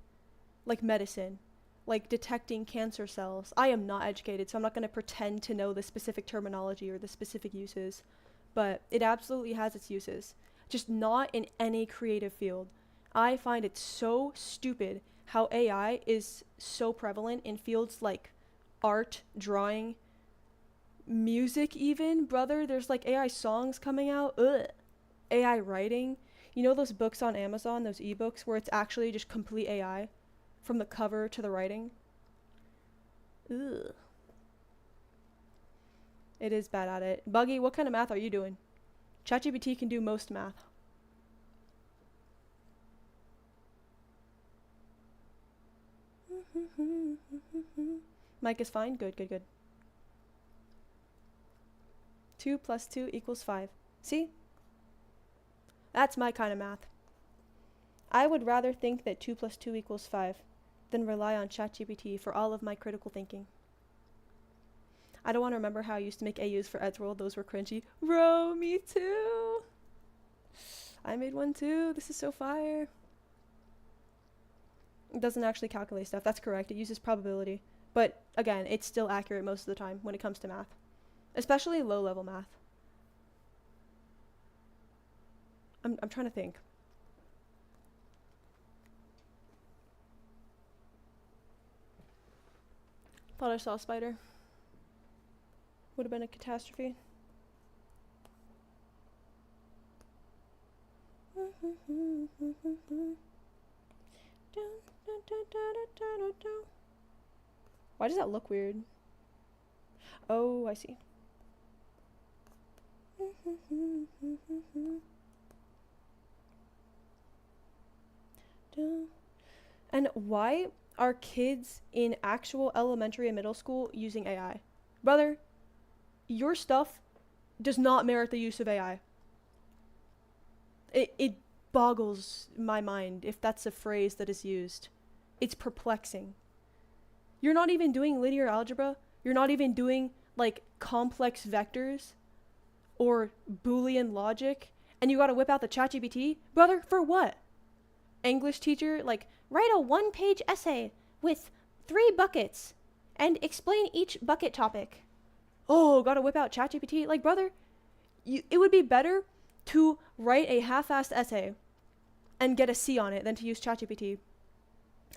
medicine, like detecting cancer cells. I am not educated, so I'm not going to pretend to know the specific terminology or the specific uses, but it absolutely has its uses, just not in any creative field. I find it so stupid how AI is so prevalent in fields like art, drawing, music even, brother. There's like AI songs coming out. Ugh. AI writing. You know those books on Amazon, those ebooks where it's actually just complete AI from the cover to the writing? Ugh. It is bad at it. Buggy, what kind of math are you doing? ChatGPT can do most math. Mike is fine? Good, good, good. 2 plus 2 equals 5. See? That's my kind of math. I would rather think that 2 plus 2 equals 5 than rely on ChatGPT for all of my critical thinking. I don't want to remember how I used to make AUs for Eddsworld. Those were cringy. Bro, me too. I made one too. This is so fire. It doesn't actually calculate stuff. That's correct. It uses probability. But again, it's still accurate most of the time when it comes to math. Especially low-level math. I'm trying to think. Thought I saw a spider. Would have been a catastrophe. Why does that look weird? Oh, I see. And why are kids in actual elementary and middle school using AI? Brother, your stuff does not merit the use of AI. It boggles my mind, if that's a phrase that is used. It's perplexing. You're not even doing linear algebra. You're not even doing like complex vectors or Boolean logic, and you gotta whip out the ChatGPT? Brother, for what? English teacher, like, write a 1-page essay with 3 buckets and explain each bucket topic. Oh, gotta whip out ChatGPT? Like, brother, it would be better to write a half-assed essay and get a C on it than to use ChatGPT.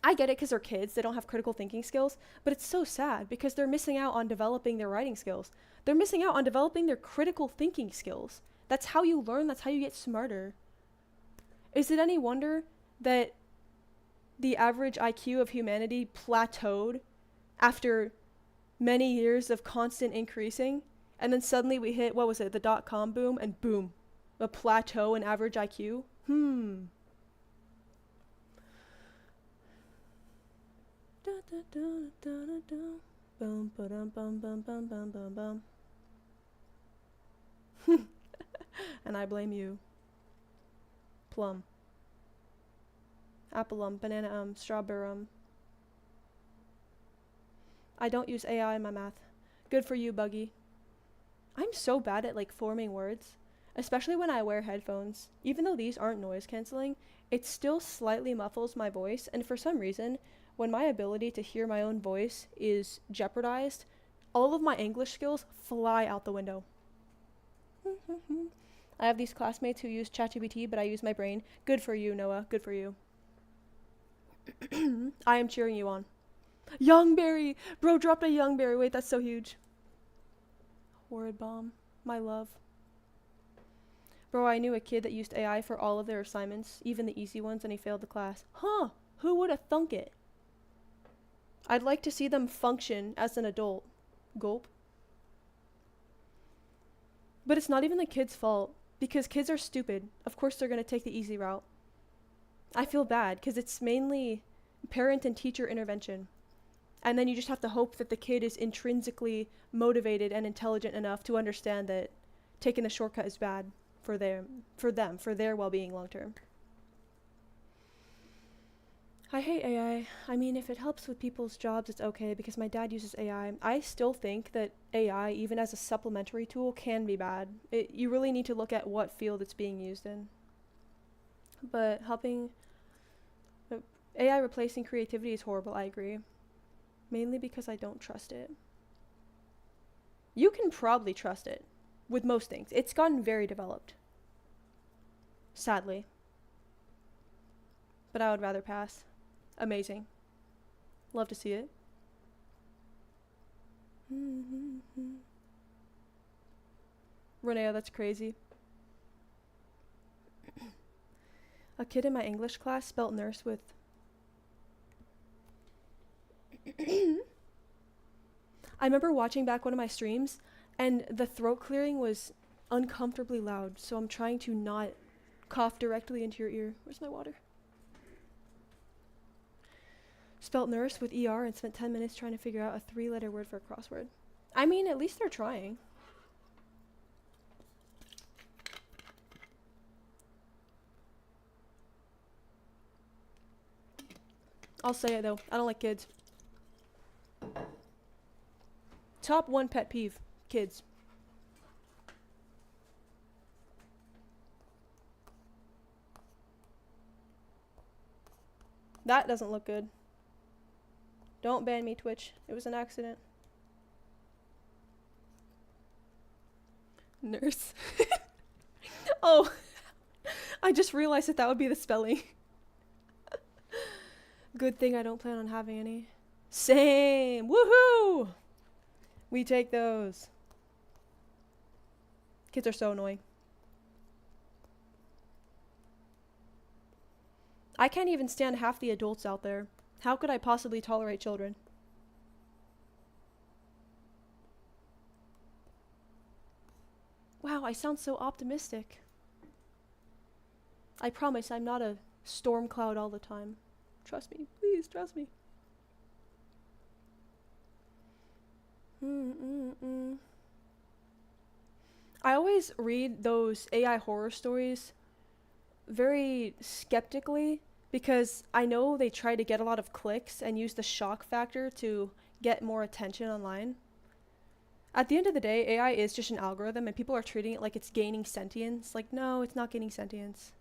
I get it because they're kids, they don't have critical thinking skills, but it's so sad because they're missing out on developing their writing skills. They're missing out on developing their critical thinking skills. That's how you learn, that's how you get smarter. Is it any wonder that the average IQ of humanity plateaued after many years of constant increasing, and then suddenly we hit, what was it, the dot-com boom, and boom, a plateau in average IQ? Boom, ba-dum, bum, bum, bum, bum, bum, bum. And I blame you. Plum. Apple banana strawberry I don't use AI in my math. Good for you, Buggy. I'm so bad at like forming words, especially when I wear headphones. Even though these aren't noise canceling, it still slightly muffles my voice, and for some reason, when my ability to hear my own voice is jeopardized, all of my English skills fly out the window. I have these classmates who use ChatGPT, but I use my brain. Good for you, Noah. Good for you. I am cheering you on. Youngberry! Bro dropped a Youngberry. Wait, that's so huge. Horrid bomb. My love. Bro, I knew a kid that used AI for all of their assignments, even the easy ones, and he failed the class. Huh! Who would have thunk it? I'd like to see them function as an adult. Gulp. But it's not even the kid's fault. because kids are stupid. Of course they're going to take the easy route. I feel bad because it's mainly parent and teacher intervention. And then you just have to hope that the kid is intrinsically motivated and intelligent enough to understand that taking the shortcut is bad for for their well-being long term. I hate AI. I mean, if it helps with people's jobs, it's okay because my dad uses AI. I still think that AI, even as a supplementary tool, can be bad. You really need to look at what field it's being used in. But AI replacing creativity is horrible, I agree. Mainly because I don't trust it. You can probably trust it with most things. It's gotten very developed. Sadly. But I would rather pass. Amazing. Love to see it. Renea, that's crazy. A kid in my English class spelt nurse with... I remember watching back one of my streams, and the throat clearing was uncomfortably loud, so I'm trying to not cough directly into your ear. Where's my water? Spelt nurse with ER and spent 10 minutes trying to figure out a 3-letter word for a crossword. I mean, at least they're trying. I'll say it though, I don't like kids. Top 1 pet peeve, kids. That doesn't look good. Don't ban me, Twitch. It was an accident. Nurse. Oh, I just realized that would be the spelling. Good thing I don't plan on having any. Same. Woohoo! We take those. Kids are so annoying. I can't even stand half the adults out there. How could I possibly tolerate children? Wow, I sound so optimistic. I promise I'm not a storm cloud all the time. Trust me. Please, trust me. I always read those AI horror stories very skeptically because I know they try to get a lot of clicks and use the shock factor to get more attention online. At the end of the day, AI is just an algorithm and people are treating it like it's gaining sentience. Like, no, it's not gaining sentience.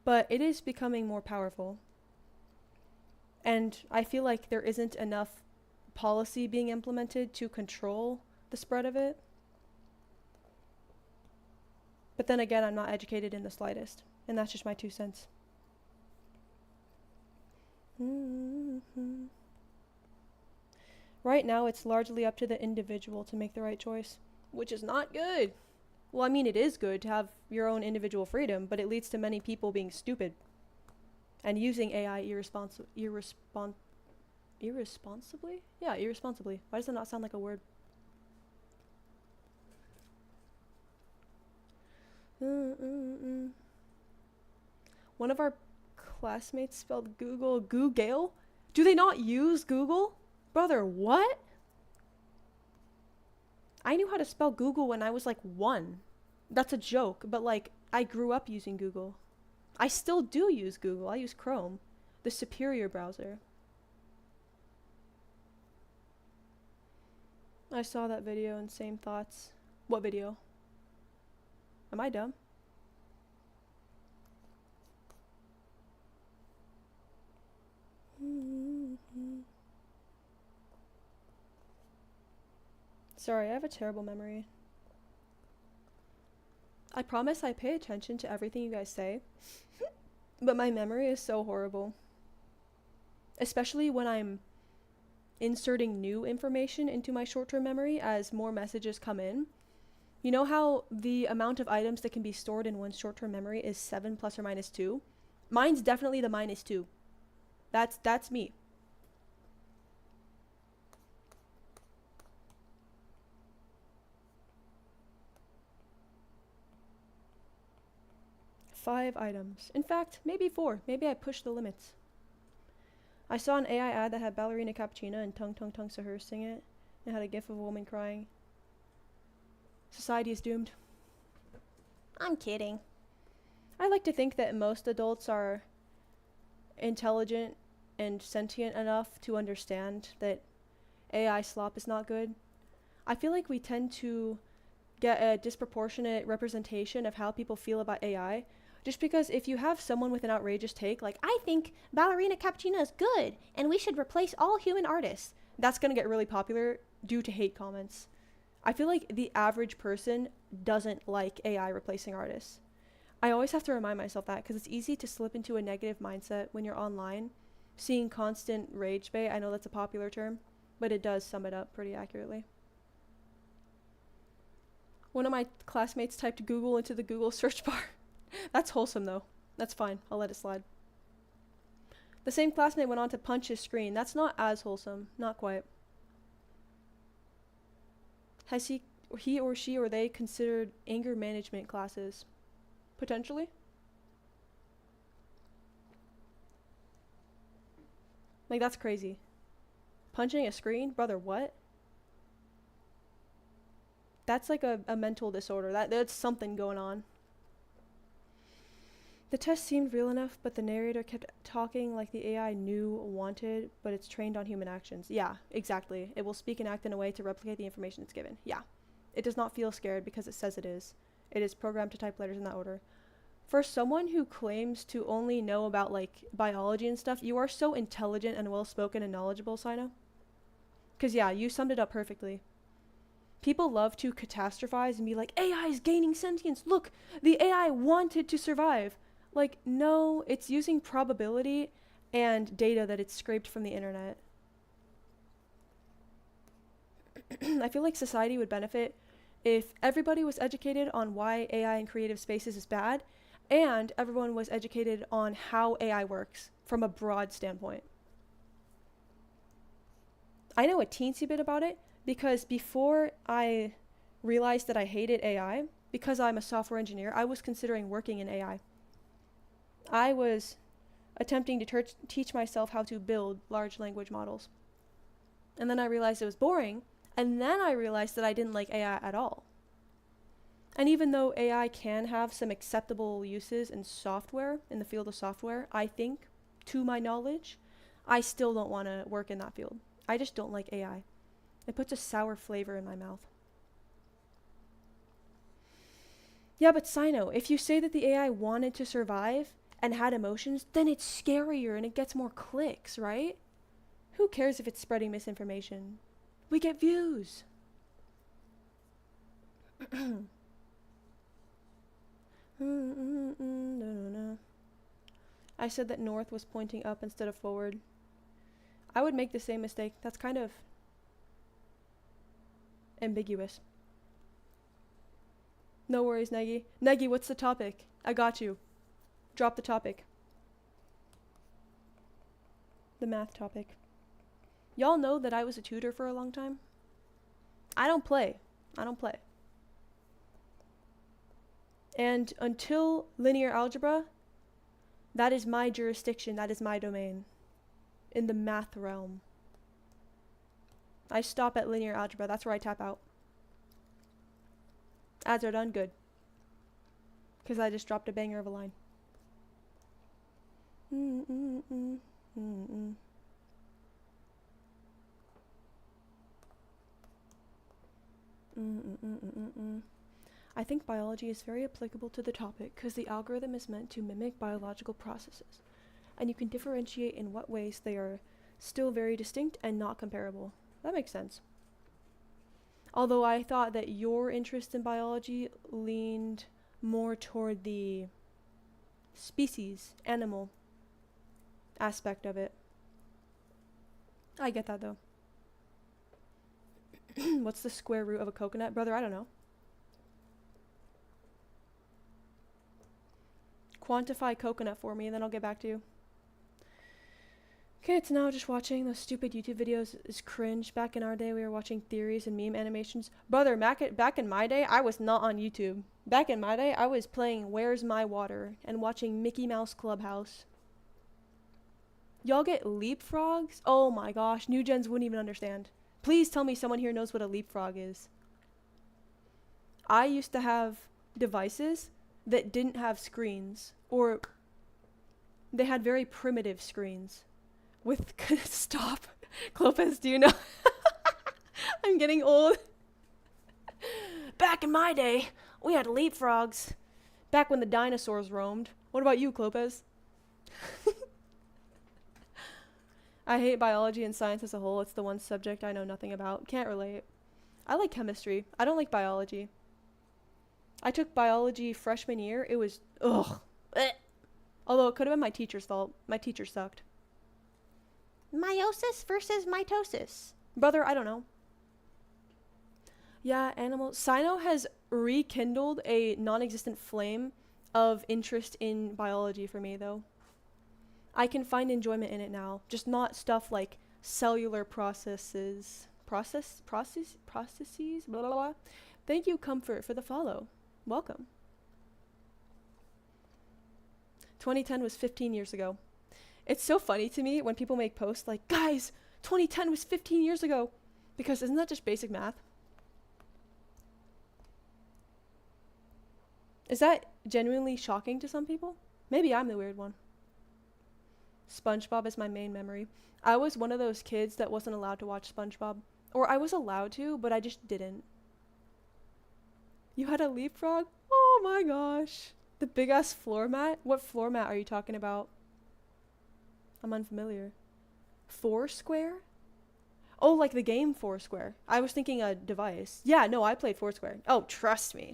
But it is becoming more powerful. And I feel like there isn't enough policy being implemented to control the spread of it. But then again, I'm not educated in the slightest. And that's just my 2 cents. Right now, it's largely up to the individual to make the right choice, which is not good. Well, I mean, it is good to have your own individual freedom, but it leads to many people being stupid and using AI irresponsibly? Yeah, irresponsibly. Why does that not sound like a word? One of our classmates spelled Google. Do they not use Google? Brother, what? I knew how to spell Google when I was like 1. That's a joke, but like I grew up using Google. I still do use Google. I use Chrome, the superior browser. I saw that video and same thoughts. What video? Am I dumb? Sorry, I have a terrible memory. I promise I pay attention to everything you guys say, but my memory is so horrible. Especially when I'm inserting new information into my short-term memory as more messages come in. You know how the amount of items that can be stored in one's short-term memory is 7 plus or minus 2? Mine's definitely the minus 2. That's me. 5 items. In fact, maybe 4. Maybe I pushed the limits. I saw an AI ad that had Ballerina Cappuccina and Tung Tung Tung Sahur sing it. It had a gif of a woman crying. Society is doomed. I'm kidding. I like to think that most adults are intelligent and sentient enough to understand that AI slop is not good. I feel like we tend to get a disproportionate representation of how people feel about AI. Just because if you have someone with an outrageous take, like, I think Ballerina Cappuccina is good and we should replace all human artists, that's going to get really popular due to hate comments. I feel like the average person doesn't like AI replacing artists. I always have to remind myself that because it's easy to slip into a negative mindset when you're online, seeing constant rage bait. I know that's a popular term, but it does sum it up pretty accurately. One of my classmates typed Google into the Google search bar. That's wholesome though. That's fine. I'll let it slide. The same classmate went on to punch his screen. That's not as wholesome. Not quite. Has he or she or they considered anger management classes? Potentially. Like, that's crazy. Punching a screen? Brother, what? That's like a mental disorder. That's something going on. The test seemed real enough, but the narrator kept talking like the AI knew wanted, but it's trained on human actions. Yeah, exactly. It will speak and act in a way to replicate the information it's given. Yeah. It does not feel scared because it says it is. It is programmed to type letters in that order. For someone who claims to only know about, like, biology and stuff, you are so intelligent and well-spoken and knowledgeable, Sino. Because, yeah, you summed it up perfectly. People love to catastrophize and be like, AI is gaining sentience. Look, the AI wanted to survive. Like, no, it's using probability and data that it's scraped from the internet. I feel like society would benefit if everybody was educated on why AI in creative spaces is bad, and everyone was educated on how AI works from a broad standpoint. I know a teensy bit about it because before I realized that I hated AI, because I'm a software engineer, I was considering working in AI. I was attempting to teach myself how to build large language models. And then I realized it was boring, and then I realized that I didn't like AI at all. And even though AI can have some acceptable uses in software, in the field of software, I think, to my knowledge, I still don't want to work in that field. I just don't like AI. It puts a sour flavor in my mouth. Yeah, but Sino, if you say that the AI wanted to survive and had emotions, then it's scarier and it gets more clicks, right? Who cares if it's spreading misinformation? We get views. No. I said that north was pointing up instead of forward. I would make the same mistake. That's kind of ambiguous. No worries, Negi. Negi, what's the topic? I got you. Drop the topic. The math topic. Y'all know that I was a tutor for a long time? I don't play. And until linear algebra, that is my jurisdiction, that is my domain. In the math realm. I stop at linear algebra, that's where I tap out. Ads are done, good. Because I just dropped a banger of a line. I think biology is very applicable to the topic because the algorithm is meant to mimic biological processes, and you can differentiate in what ways they are still very distinct and not comparable. That makes sense. Although I thought that your interest in biology leaned more toward the species, animal aspect of it. I get that though. What's the square root of a coconut? Brother, I don't know. Quantify coconut for me and then I'll get back to you. Kids now just watching those stupid YouTube videos is cringe. Back in our day, we were watching theories and meme animations. Brother, back in my day, I was not on YouTube. Back in my day, I was playing Where's My Water and watching Mickey Mouse Clubhouse. Y'all get leapfrogs? Oh my gosh, new gens wouldn't even understand. Please tell me someone here knows what a leapfrog is. I used to have devices that didn't have screens, or they had very primitive screens. With stop, Clopez, do you know? I'm getting old. Back in my day, we had leapfrogs. Back when the dinosaurs roamed. What about you, Clopez? I hate biology and science as a whole. It's the one subject I know nothing about. Can't relate. I like chemistry. I don't like biology. I took biology freshman year. It was ugh. Although it could have been my teacher's fault. My teacher sucked. Meiosis versus mitosis. Brother, I don't know. Yeah, animals. Sino has rekindled a non-existent flame of interest in biology for me, though. I can find enjoyment in it now. Just not stuff like cellular processes. Processes? Blah, blah, blah. Thank you, Comfort, for the follow. Welcome. 2010 was 15 years ago. It's so funny to me when people make posts like, guys, 2010 was 15 years ago. Because isn't that just basic math? Is that genuinely shocking to some people? Maybe I'm the weird one. SpongeBob is my main memory. I was one of those kids that wasn't allowed to watch SpongeBob. Or I was allowed to, but I just didn't. You had a leapfrog? Oh my gosh. The big ass floor mat? What floor mat are you talking about? I'm unfamiliar. Foursquare? Oh, like the game Foursquare. I was thinking a device. Yeah, no, I played Foursquare. Oh, trust me.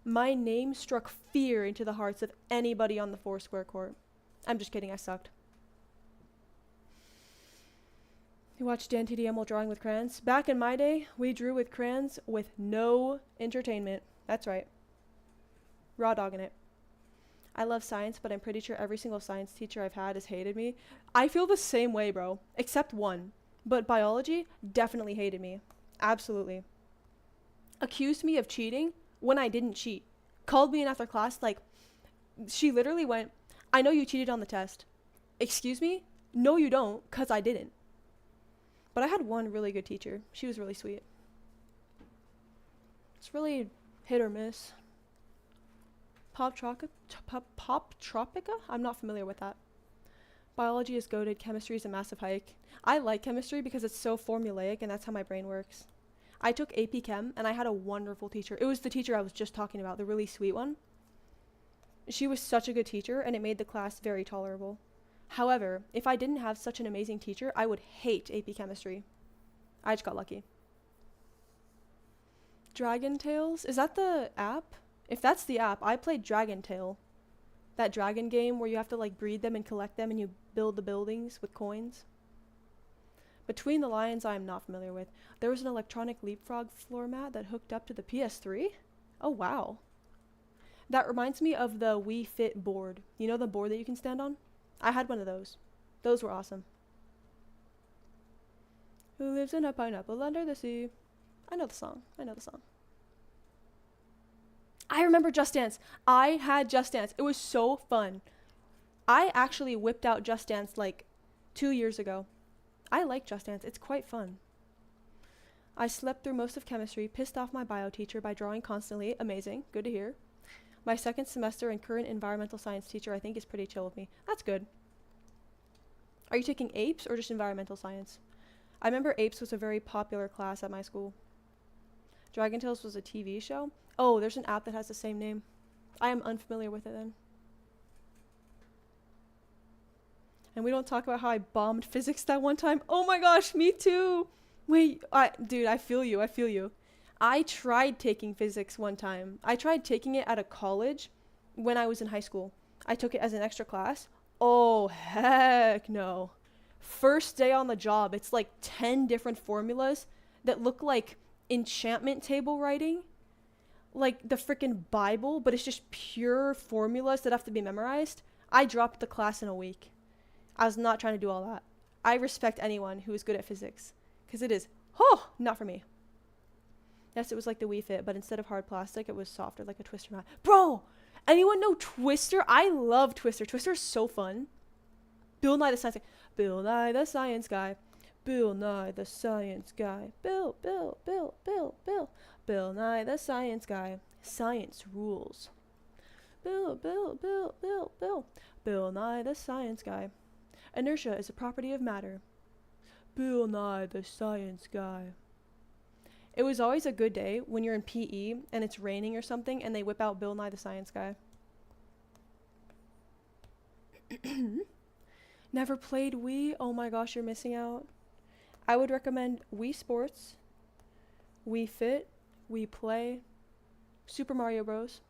My name struck fear into the hearts of anybody on the Foursquare court. I'm just kidding, I sucked. You watched Dan TDM while drawing with crayons? Back in my day, we drew with crayons with no entertainment. That's right. Raw dogging it. I love science, but I'm pretty sure every single science teacher I've had has hated me. I feel the same way, bro. Except one. But biology definitely hated me. Absolutely. Accused me of cheating when I didn't cheat. Called me in after class, like, she literally went, I know you cheated on the test. Excuse me? No, you don't, because I didn't. But I had one really good teacher. She was really sweet. It's really hit or miss. Pop Tropica? I'm not familiar with that. Biology is goated. Chemistry is a massive hike. I like chemistry because it's so formulaic and that's how my brain works. I took AP Chem and I had a wonderful teacher. It was the teacher I was just talking about, the really sweet one. She was such a good teacher and it made the class very tolerable. However, if I didn't have such an amazing teacher, I would hate AP Chemistry. I just got lucky. Dragon Tales? Is that the app? If that's the app, I played Dragon Tale. That dragon game where you have to like breed them and collect them and you build the buildings with coins. Between the Lions, I am not familiar with. There was an electronic leapfrog floor mat that hooked up to the PS3. Oh, wow. That reminds me of the Wii Fit board. You know the board that you can stand on? I had one of those. Those were awesome. Who lives in a pineapple under the sea? I know the song. I remember Just Dance. I had Just Dance. It was so fun. I actually whipped out Just Dance like 2 years ago. I like Just Dance. It's quite fun. I slept through most of chemistry, pissed off my bio teacher by drawing constantly. Amazing. Good to hear. My second semester and current environmental science teacher I think is pretty chill with me. That's good. Are you taking APES or just environmental science? I remember APES was a very popular class at my school. Dragon Tales was a TV show? Oh, there's an app that has the same name. I am unfamiliar with it then. And we don't talk about how I bombed physics that one time. Oh my gosh, me too. Wait, dude, I feel you. I tried taking physics one time. I tried taking it at a college when I was in high school. I took it as an extra class. Oh, heck no. First day on the job, it's like 10 different formulas that look like enchantment table writing. Like the freaking Bible, but it's just pure formulas that have to be memorized. I dropped the class in a week. I was not trying to do all that. I respect anyone who is good at physics, because it is, not for me. Yes, it was like the Wii Fit, but instead of hard plastic, it was softer, like a Twister mat. Bro, anyone know Twister? I love Twister. Twister is so fun. Bill Nye the Science Guy. Bill Nye the Science Guy. Bill Nye the Science Guy. Bill. Bill Nye the Science Guy. Science rules. Bill. Bill Nye the Science Guy. Inertia is a property of matter. Bill Nye the Science Guy. It was always a good day when you're in PE and it's raining or something and they whip out Bill Nye the Science Guy. Never played Wii? Oh my gosh, you're missing out. I would recommend Wii Sports, Wii Fit, Wii Play, Super Mario Bros.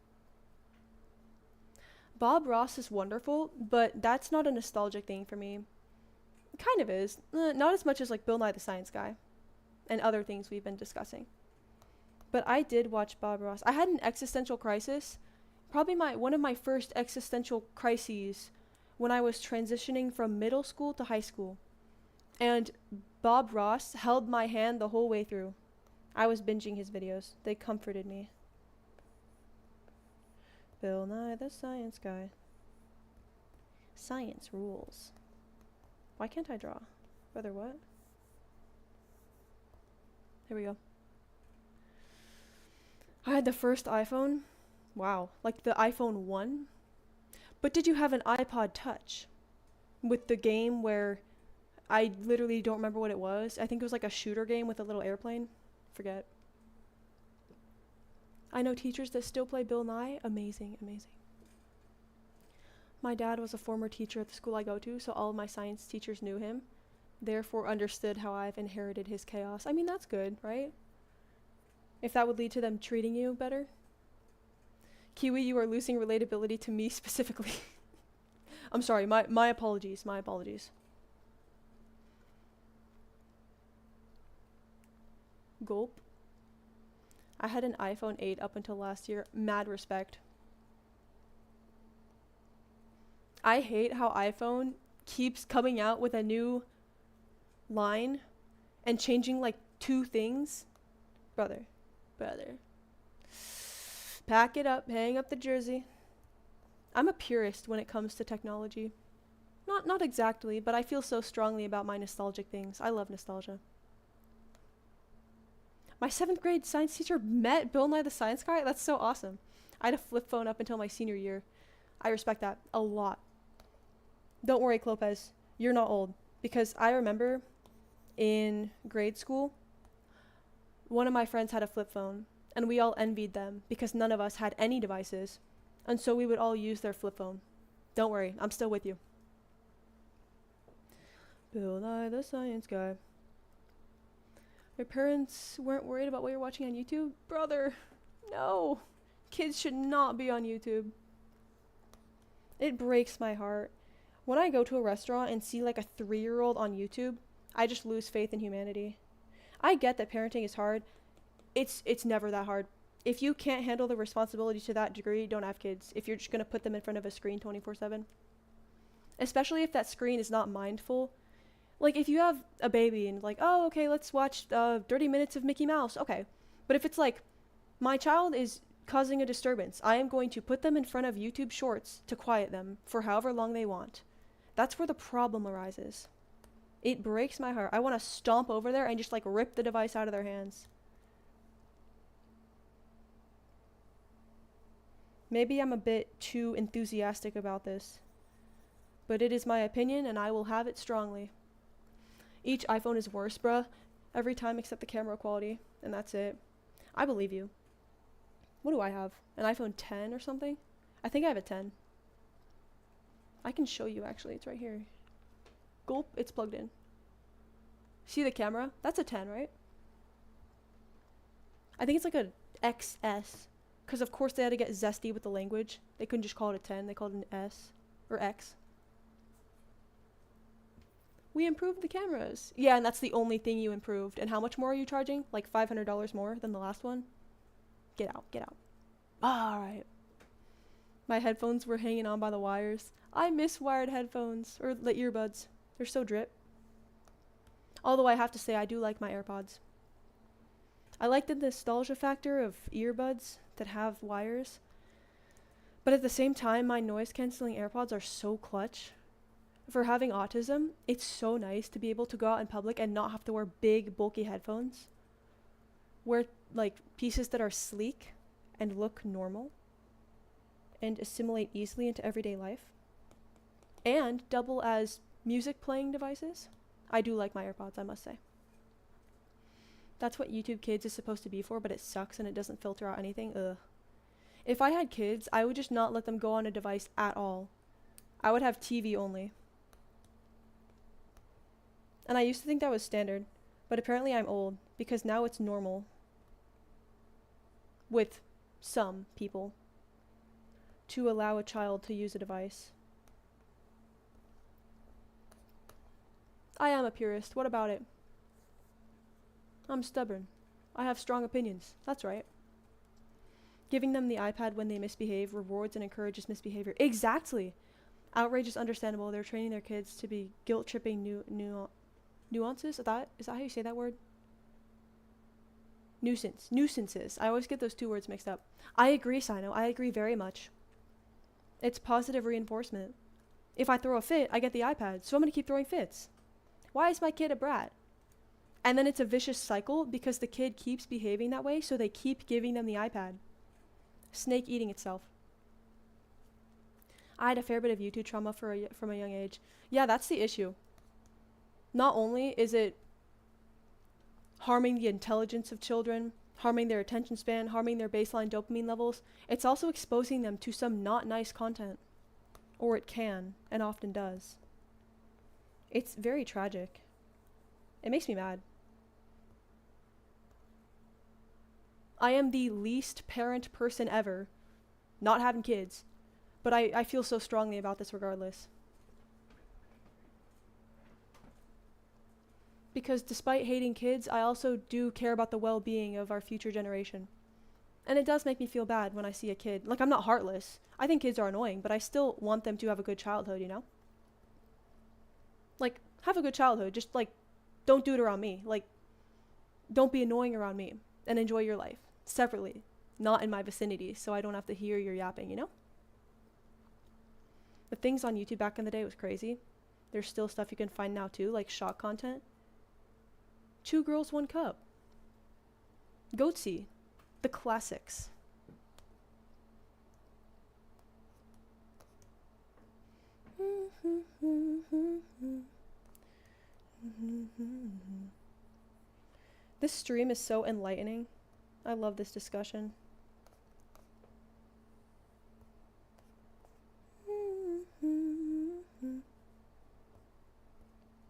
Bob Ross is wonderful, but that's not a nostalgic thing for me. It kind of is. Not as much as like Bill Nye the Science Guy and other things we've been discussing. But I did watch Bob Ross. I had an existential crisis, probably one of my first existential crises when I was transitioning from middle school to high school. And Bob Ross held my hand the whole way through. I was binging his videos. They comforted me. Bill Nye the Science Guy. Science rules. Why can't I draw? Whether what? Here we go. I had the first iPhone. Wow. Like the iPhone 1. But did you have an iPod Touch? With the game where I literally don't remember what it was. I think it was like a shooter game with a little airplane. Forget. I know teachers that still play Bill Nye. Amazing. My dad was a former teacher at the school I go to, so all of my science teachers knew him. Therefore understood how I've inherited his chaos. I mean, that's good, right? If that would lead to them treating you better. Kiwi, you are losing relatability to me specifically. I'm sorry, my apologies. Gulp. I had an iPhone 8 up until last year. Mad respect. I hate how iPhone keeps coming out with a new line and changing like 2 things. Brother. Pack it up, hang up the jersey. I'm a purist when it comes to technology. Not exactly, but I feel so strongly about my nostalgic things. I love nostalgia. My 7th grade science teacher met Bill Nye the Science Guy? That's so awesome. I had a flip phone up until my senior year. I respect that a lot. Don't worry, Clopez. You're not old. Because I remember in grade school, one of my friends had a flip phone, and we all envied them because none of us had any devices, and so we would all use their flip phone. Don't worry, I'm still with you. Bill Nye the Science Guy. Your parents weren't worried about what you're watching on YouTube? Brother, no. Kids should not be on YouTube. It breaks my heart. When I go to a restaurant and see like a 3-year-old on YouTube, I just lose faith in humanity. I get that parenting is hard. It's never that hard. If you can't handle the responsibility to that degree, don't have kids. If you're just going to put them in front of a screen 24/7. Especially if that screen is not mindful. Like if you have a baby and like, oh, okay, let's watch 30 minutes of Mickey Mouse. Okay. But if it's like, my child is causing a disturbance, I am going to put them in front of YouTube Shorts to quiet them for however long they want. That's where the problem arises. It breaks my heart. I want to stomp over there and just like rip the device out of their hands. Maybe I'm a bit too enthusiastic about this, but it is my opinion and I will have it strongly. Each iPhone is worse, bruh. Every time except the camera quality, and that's it. I believe you. What do I have? An iPhone 10 or something? I think I have a 10. I can show you actually, it's right here. Gulp, it's plugged in. See the camera? That's a 10, right? I think it's like a XS. Because of course they had to get zesty with the language. They couldn't just call it a 10, they called it an S. Or X. We improved the cameras. Yeah, and that's the only thing you improved. And how much more are you charging? Like $500 more than the last one? Get out. Alright. My headphones were hanging on by the wires. I miss wired headphones, or the earbuds. They're so drip. Although I have to say, I do like my AirPods. I like the nostalgia factor of earbuds that have wires. But at the same time, my noise-canceling AirPods are so clutch. For having autism, it's so nice to be able to go out in public and not have to wear big, bulky headphones. Wear, like, pieces that are sleek and look normal and assimilate easily into everyday life. And double as music playing devices. I do like my AirPods, I must say. That's what YouTube Kids is supposed to be for, but it sucks and it doesn't filter out anything. Ugh. If I had kids, I would just not let them go on a device at all. I would have TV only. And I used to think that was standard, but apparently I'm old, because now it's normal. With some people. To allow a child to use a device. I am a purist. What about it? I'm stubborn. I have strong opinions. That's right. Giving them the iPad when they misbehave rewards and encourages misbehavior. Exactly! Outrage is understandable. They're training their kids to be guilt-tripping nuances? Is that how you say that word? Nuisances. I always get those two words mixed up. I agree, Sino. I agree very much. It's positive reinforcement. If I throw a fit, I get the iPad, so I'm going to keep throwing fits. Why is my kid a brat? And then it's a vicious cycle because the kid keeps behaving that way, so they keep giving them the iPad. Snake eating itself. I had a fair bit of YouTube trauma from a young age. Yeah, that's the issue. Not only is it harming the intelligence of children, harming their attention span, harming their baseline dopamine levels, it's also exposing them to some not nice content. Or it can, and often does. It's very tragic. It makes me mad. I am the least parent person ever, not having kids, but I feel so strongly about this regardless. Because despite hating kids, I also do care about the well-being of our future generation. And it does make me feel bad when I see a kid. Like, I'm not heartless. I think kids are annoying, but I still want them to have a good childhood, you know? Like, have a good childhood. Just, like, don't do it around me. Like, don't be annoying around me and enjoy your life separately, not in my vicinity, so I don't have to hear your yapping, you know? The things on YouTube back in the day was crazy. There's still stuff you can find now too, like shock content. 2 Girls, 1 Cup. Goatsy. The classics. This stream is so enlightening. I love this discussion.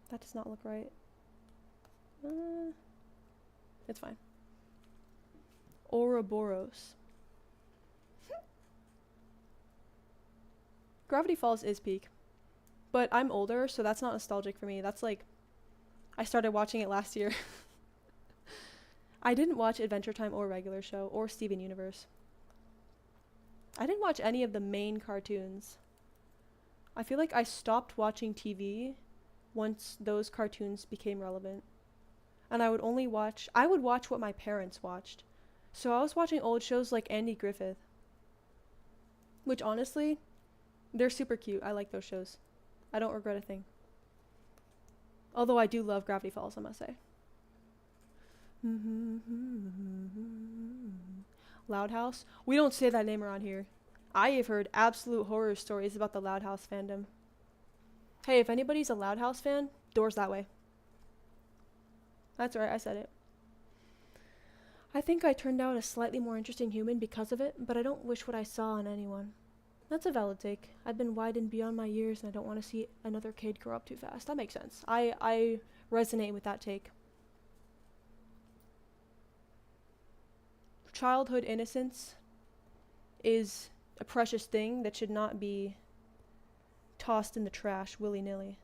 That does not look right. It's fine. Ouroboros. Gravity Falls is peak. But I'm older, so that's not nostalgic for me. That's like, I started watching it last year. I didn't watch Adventure Time or Regular Show or Steven Universe. I didn't watch any of the main cartoons. I feel like I stopped watching TV once those cartoons became relevant. And I would watch what my parents watched. So I was watching old shows like Andy Griffith. Which honestly, they're super cute. I like those shows. I don't regret a thing. Although I do love Gravity Falls, I must say. Loud House? We don't say that name around here. I have heard absolute horror stories about the Loud House fandom. Hey, if anybody's a Loud House fan, doors that way. That's right, I said it. I think I turned out a slightly more interesting human because of it, but I don't wish what I saw on anyone. That's a valid take. I've been widened beyond my years and I don't want to see another kid grow up too fast. That makes sense. I resonate with that take. Childhood innocence is a precious thing that should not be tossed in the trash willy-nilly.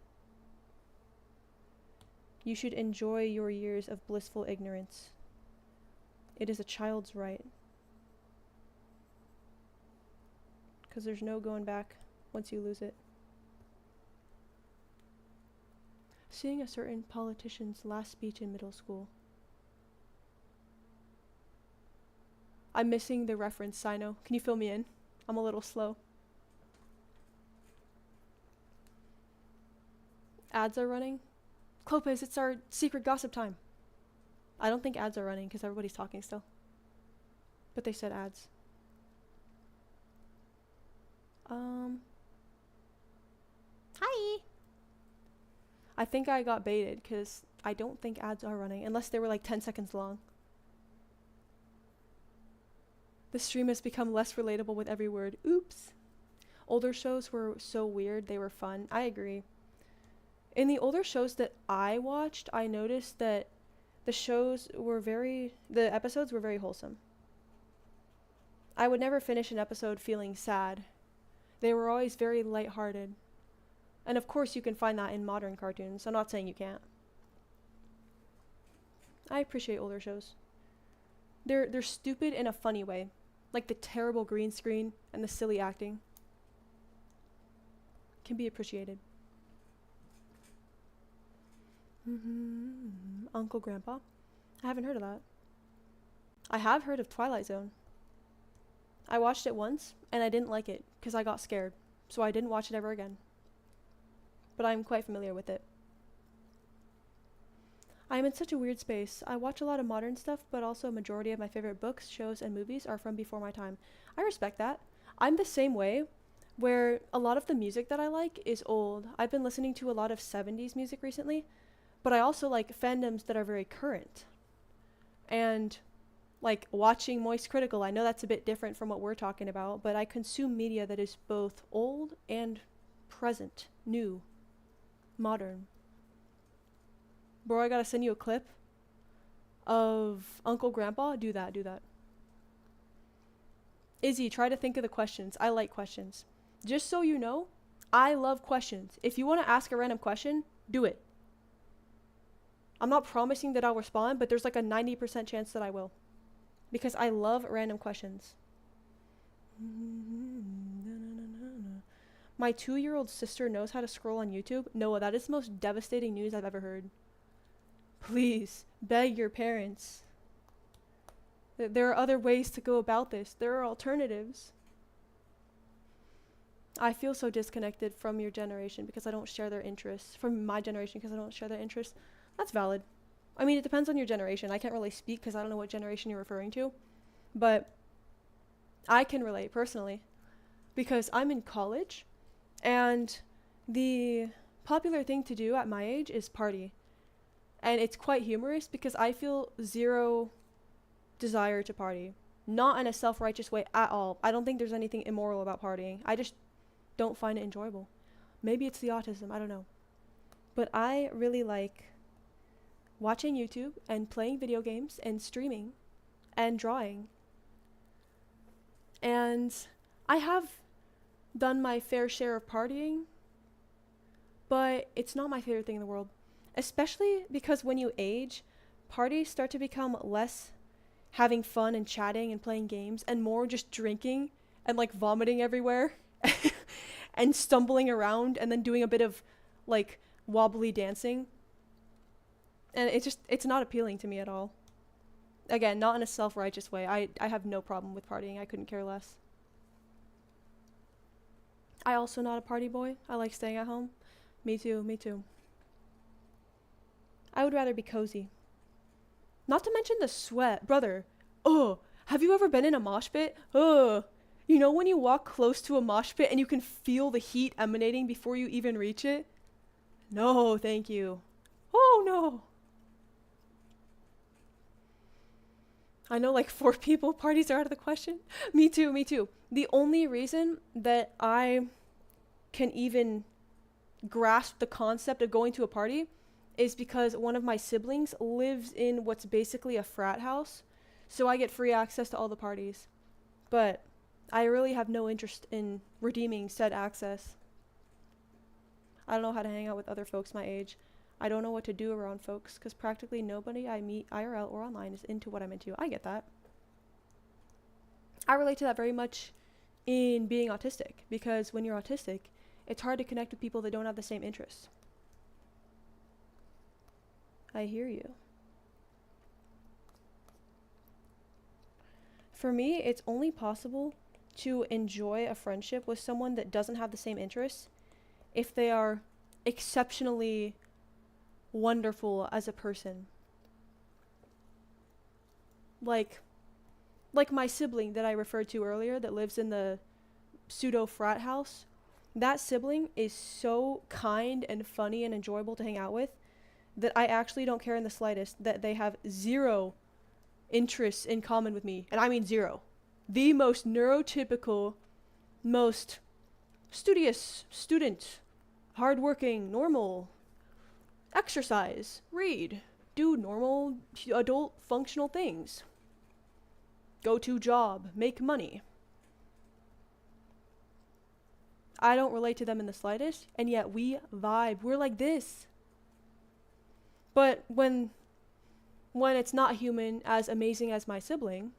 You should enjoy your years of blissful ignorance. It is a child's right. because there's no going back once you lose it. Seeing a certain politician's last speech in middle school. I'm missing the reference, Sino. Can you fill me in? I'm a little slow. Ads are running? Clopez, it's our secret gossip time. I don't think ads are running because everybody's talking still. But they said ads. Hi. I think I got baited because I don't think ads are running unless they were like 10 seconds long. The stream has become less relatable with every word. Oops. Older shows were so weird, they were fun. I agree. In the older shows that I watched, I noticed that the episodes were very wholesome. I would never finish an episode feeling sad. They were always very lighthearted. And of course you can find that in modern cartoons. I'm not saying you can't. I appreciate older shows. They're stupid in a funny way. Like the terrible green screen and the silly acting. Can be appreciated. Uncle Grandpa? I haven't heard of that. I have heard of Twilight Zone. I watched it once, and I didn't like it, because I got scared, so I didn't watch it ever again. But I'm quite familiar with it. I am in such a weird space. I watch a lot of modern stuff, but also a majority of my favorite books, shows, and movies are from before my time. I respect that. I'm the same way, where a lot of the music that I like is old. I've been listening to a lot of 70s music recently, but I also like fandoms that are very current. And like watching Moist Critical, I know that's a bit different from what we're talking about, but I consume media that is both old and present, new, modern. Bro, I gotta send you a clip of Uncle Grandpa. Do that. Izzy, try to think of the questions. I like questions. Just so you know, I love questions. If you want to ask a random question, do it. I'm not promising that I'll respond, but there's like a 90% chance that I will. Because I love random questions. My 2-year-old sister knows how to scroll on YouTube. Noah, that is the most devastating news I've ever heard. Please, beg your parents. There are other ways to go about this. There are alternatives. I feel so disconnected from your generation because I don't share their interests. From my generation because I don't share their interests. That's valid. I mean, it depends on your generation. I can't really speak because I don't know what generation you're referring to. But I can relate personally because I'm in college and the popular thing to do at my age is party. And it's quite humorous because I feel zero desire to party. Not in a self-righteous way at all. I don't think there's anything immoral about partying. I just don't find it enjoyable. Maybe it's the autism, I don't know. But I really like watching YouTube and playing video games and streaming and drawing. And I have done my fair share of partying, but it's not my favorite thing in the world. Especially because when you age, parties start to become less having fun and chatting and playing games and more just drinking and like vomiting everywhere and stumbling around and then doing a bit of like wobbly dancing. And it's not appealing to me at all. Again, not in a self-righteous way. I have no problem with partying. I couldn't care less. I also not a party boy. I like staying at home. Me too. I would rather be cozy. Not to mention the sweat. Brother, have you ever been in a mosh pit? You know when you walk close to a mosh pit and you can feel the heat emanating before you even reach it? No, thank you. Oh, no. I know like 4 people, parties are out of the question. Me too. The only reason that I can even grasp the concept of going to a party is because one of my siblings lives in what's basically a frat house, so I get free access to all the parties. But I really have no interest in redeeming said access. I don't know how to hang out with other folks my age. I don't know what to do around folks because practically nobody I meet IRL or online is into what I'm into. I get that. I relate to that very much in being autistic, because when you're autistic, it's hard to connect with people that don't have the same interests. I hear you. For me, it's only possible to enjoy a friendship with someone that doesn't have the same interests if they are exceptionally wonderful as a person. Like my sibling that I referred to earlier that lives in the pseudo frat house. That sibling is so kind and funny and enjoyable to hang out with that I actually don't care in the slightest that they have zero interests in common with me. And I mean zero. The most neurotypical, most studious student, hardworking, normal, exercise, read, do normal adult functional things, go to job, make money. I don't relate to them in the slightest, and yet we vibe. We're like this. But when it's not human as amazing as my sibling,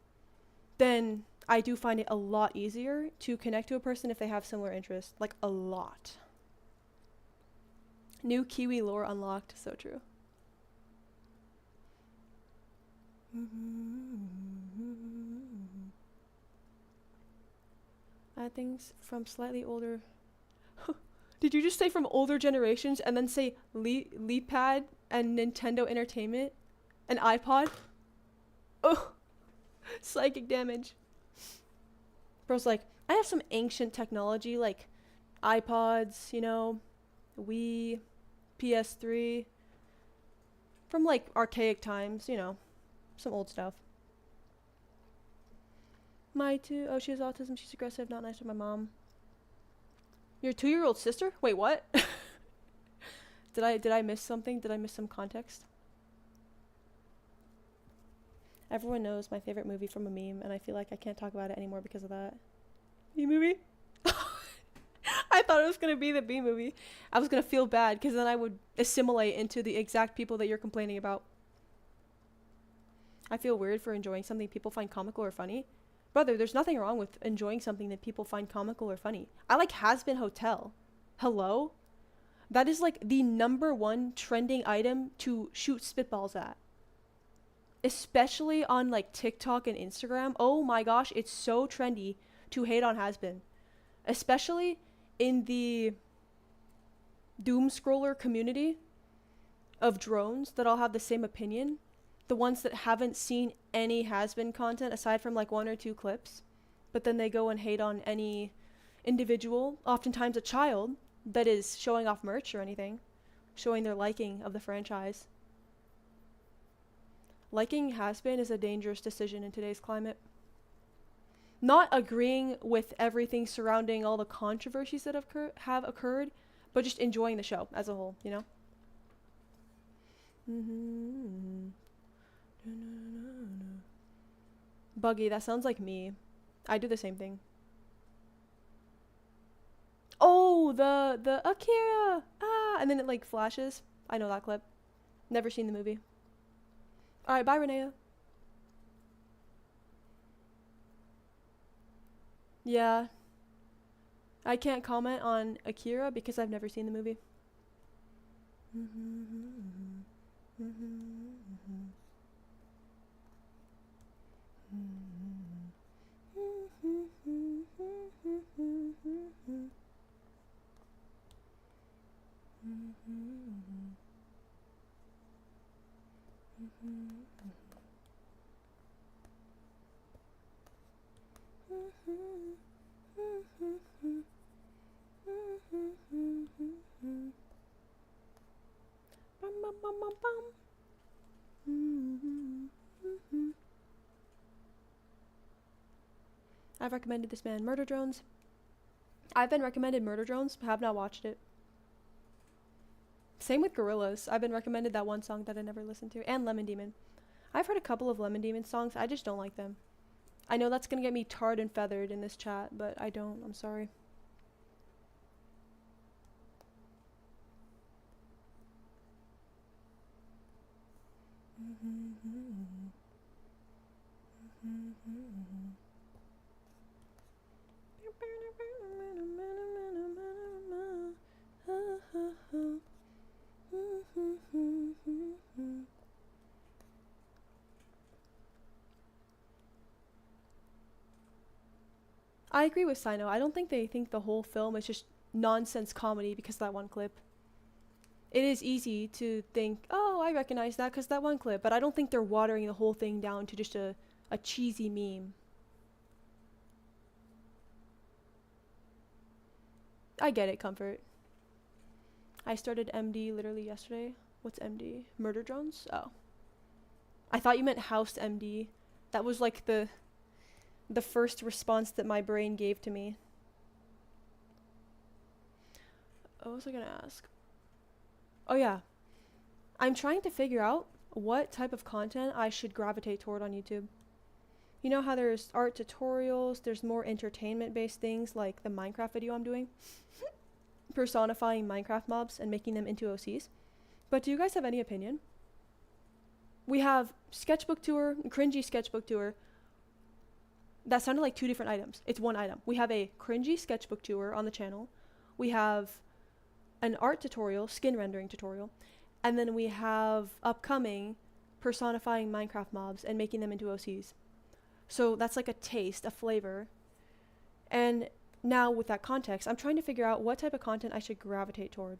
then I do find it a lot easier to connect to a person if they have similar interests. Like, a lot. New Kiwi lore unlocked. So true. Add things from slightly older. Did you just say from older generations and then say Leapad and Nintendo Entertainment and iPod? Oh, psychic damage. Bro's like, I have some ancient technology like iPods, you know, Wii, PS3, from like archaic times, you know, some old stuff. My two, oh, she has autism, she's aggressive, not nice with my mom. Your 2-year-old sister? Wait, what? Did I miss something? Did I miss some context? Everyone knows my favorite movie from a meme, and I feel like I can't talk about it anymore because of that. Bee Movie? I thought it was going to be the Bee Movie. I was going to feel bad because then I would assimilate into the exact people that you're complaining about. I feel weird for enjoying something people find comical or funny. Brother, there's nothing wrong with enjoying something that people find comical or funny. I like Hazbin Hotel. Hello? That is like the #1 trending item to shoot spitballs at. Especially on like TikTok and Instagram. Oh my gosh, it's so trendy to hate on Hazbin. Especially in the doom scroller community of drones that all have the same opinion. The ones that haven't seen any Hazbin content aside from like 1 or 2 clips, but then they go and hate on any individual, oftentimes a child, that is showing off merch or anything, showing their liking of the franchise. Liking Hazbin is a dangerous decision in today's climate. Not agreeing with everything surrounding all the controversies that have occurred, but just enjoying the show as a whole, you know? Buggy, that sounds like me. I do the same thing. Oh, the Akira! Ah! And then it like flashes. I know that clip. Never seen the movie. Alright, bye Renea. Yeah. I can't comment on Akira because I've never seen the movie. I've recommended this man Murder Drones. I've been recommended Murder Drones, have not watched it. Same with Gorillaz. I've been recommended that one song that I never listened to. And Lemon Demon. I've heard a couple of Lemon Demon songs. I just don't like them. I know that's gonna get me tarred and feathered in this chat, but I don't. I'm sorry. I agree with Sino. I don't think they think the whole film is just nonsense comedy because of that one clip. It is easy to think, oh, I recognize that because that one clip, but I don't think they're watering the whole thing down to just a cheesy meme. I get it, Comfort. I started MD literally yesterday. What's MD? Murder drones? Oh. I thought you meant House MD. That was like the first response that my brain gave to me. What was I gonna ask? Oh yeah. I'm trying to figure out what type of content I should gravitate toward on YouTube. You know how there's art tutorials, there's more entertainment based things like the Minecraft video I'm doing, personifying Minecraft mobs and making them into OCs. But do you guys have any opinion? We have sketchbook tour, cringy sketchbook tour. That sounded like two different items. It's one item. We have a cringy sketchbook tour on the channel. We have an art tutorial, skin rendering tutorial. And then we have upcoming personifying Minecraft mobs and making them into OCs. So that's like a taste, a flavor. And now with that context, I'm trying to figure out what type of content I should gravitate toward.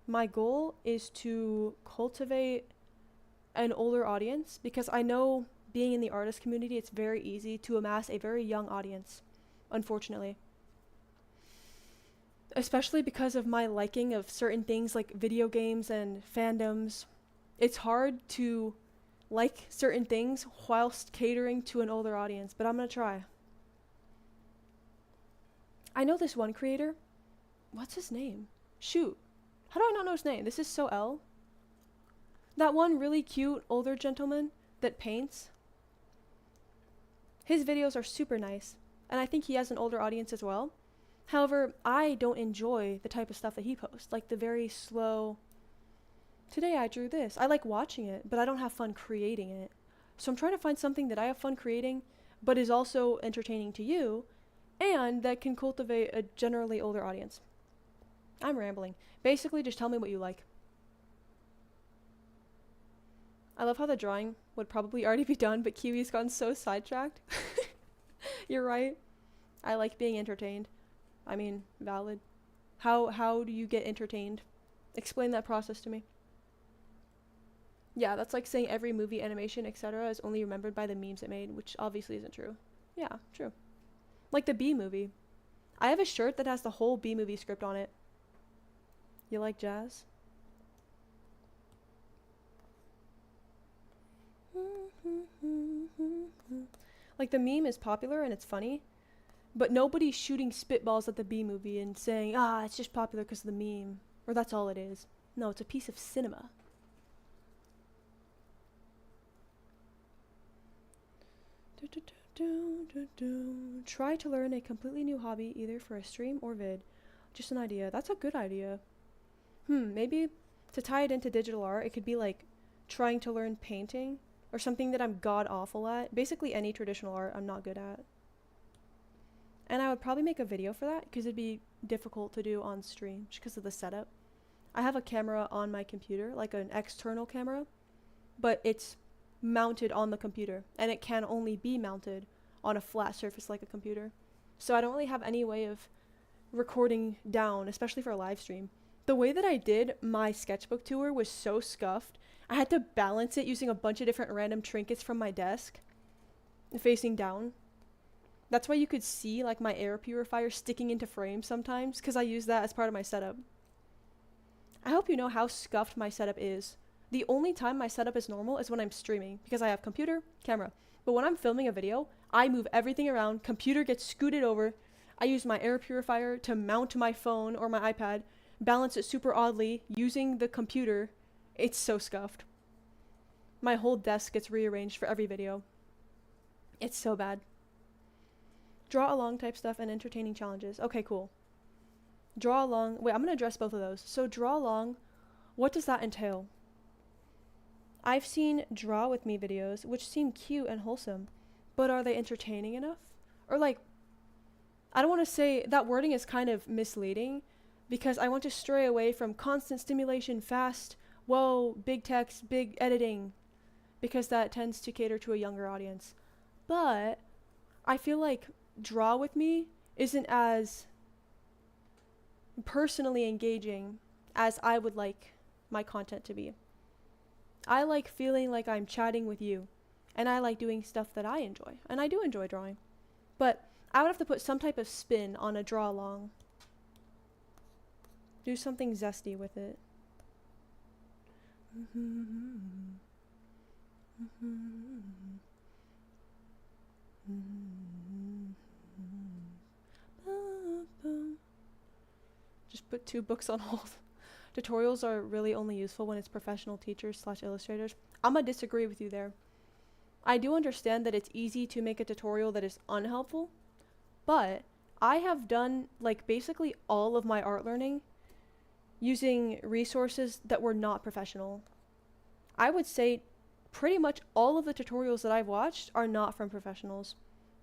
My goal is to cultivate an older audience because I know being in the artist community, it's very easy to amass a very young audience, unfortunately. Especially because of my liking of certain things like video games and fandoms. It's hard to like certain things whilst catering to an older audience, but I'm gonna try. I know this one creator. What's his name? Shoot. How do I not know his name? This is so L. That one really cute older gentleman that paints. His videos are super nice, and I think he has an older audience as well. However, I don't enjoy the type of stuff that he posts, like the very slow, today I drew this. I like watching it, but I don't have fun creating it. So I'm trying to find something that I have fun creating, but is also entertaining to you, and that can cultivate a generally older audience. I'm rambling. Basically, just tell me what you like. I love how the drawing would probably already be done, but Kiwi's gotten so sidetracked. You're right. I like being entertained. I mean, valid. How do you get entertained? Explain that process to me. Yeah, that's like saying every movie, animation, etc. is only remembered by the memes it made, which obviously isn't true. Yeah, true. Like the Bee Movie. I have a shirt that has the whole Bee Movie script on it. You like jazz? Like the meme is popular and it's funny, but nobody's shooting spitballs at the Bee Movie and saying, it's just popular because of the meme, or that's all it is. No, it's a piece of cinema. Try to learn a completely new hobby either for a stream or vid. Just an idea. That's a good idea. Maybe to tie it into digital art, it could be like trying to learn painting or something that I'm god awful at. Basically any traditional art I'm not good at. And I would probably make a video for that because it'd be difficult to do on stream just because of the setup. I have a camera on my computer, like an external camera, but it's mounted on the computer and it can only be mounted on a flat surface like a computer. So I don't really have any way of recording down, especially for a live stream. The way that I did my sketchbook tour was so scuffed. I had to balance it using a bunch of different random trinkets from my desk, facing down. That's why you could see like my air purifier sticking into frame sometimes, because I use that as part of my setup. I hope you know how scuffed my setup is. The only time my setup is normal is when I'm streaming, because I have computer, camera. But when I'm filming a video, I move everything around, computer gets scooted over, I use my air purifier to mount my phone or my iPad, balance it super oddly using the computer. It's so scuffed. My whole desk gets rearranged for every video. It's so bad. Draw along type stuff and entertaining challenges. Okay, cool. Draw along. Wait, I'm going to address both of those. So draw along, what does that entail? I've seen draw with me videos which seem cute and wholesome, but are they entertaining enough? Or like, I don't want to say that wording is kind of misleading because I want to stray away from constant stimulation, fast, whoa, big text, big editing, because that tends to cater to a younger audience. But I feel like Draw With Me isn't as personally engaging as I would like my content to be. I like feeling like I'm chatting with you, and I like doing stuff that I enjoy, and I do enjoy drawing. But I would have to put some type of spin on a draw along. Do something zesty with it. Just put 2 books on hold. Tutorials are really only useful when it's professional teachers/illustrators. I'm gonna disagree with you there. I do understand that it's easy to make a tutorial that is unhelpful, but I have done like basically all of my art learning using resources that were not professional. I would say pretty much all of the tutorials that I've watched are not from professionals,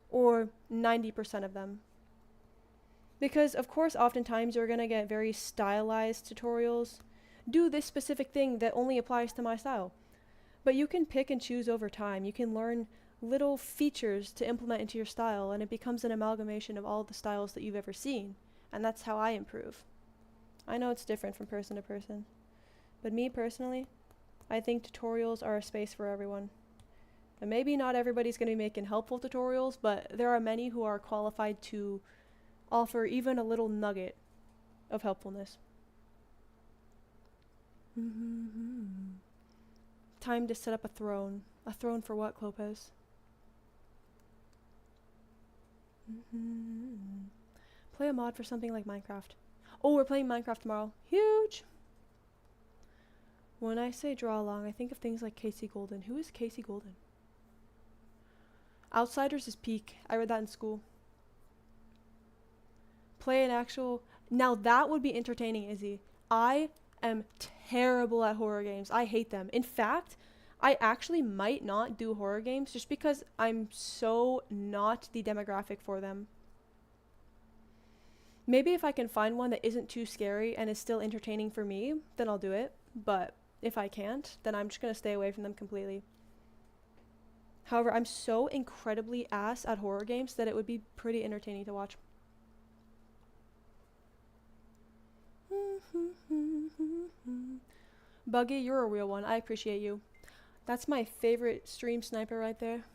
or 90% of them. Because of course oftentimes you're gonna get very stylized tutorials. Do this specific thing that only applies to my style. But you can pick and choose over time. You can learn little features to implement into your style, and it becomes an amalgamation of all the styles that you've ever seen. And that's how I improve. I know it's different from person to person. But me personally, I think tutorials are a space for everyone. And maybe not everybody's going to be making helpful tutorials, but there are many who are qualified to offer even a little nugget of helpfulness. Time to set up a throne. A throne for what, Clopez? Play a mod for something like Minecraft. Oh, we're playing Minecraft tomorrow. Huge! When I say draw along, I think of things like Casey Golden. Who is Casey Golden? Outsiders is peak. I read that in school. Play an actual... Now that would be entertaining, Izzy. I am terrible at horror games. I hate them. In fact, I actually might not do horror games just because I'm so not the demographic for them. Maybe if I can find one that isn't too scary and is still entertaining for me, then I'll do it. But if I can't, then I'm just going to stay away from them completely. However, I'm so incredibly ass at horror games that it would be pretty entertaining to watch. Buggy, you're a real one. I appreciate you. That's my favorite stream sniper right there.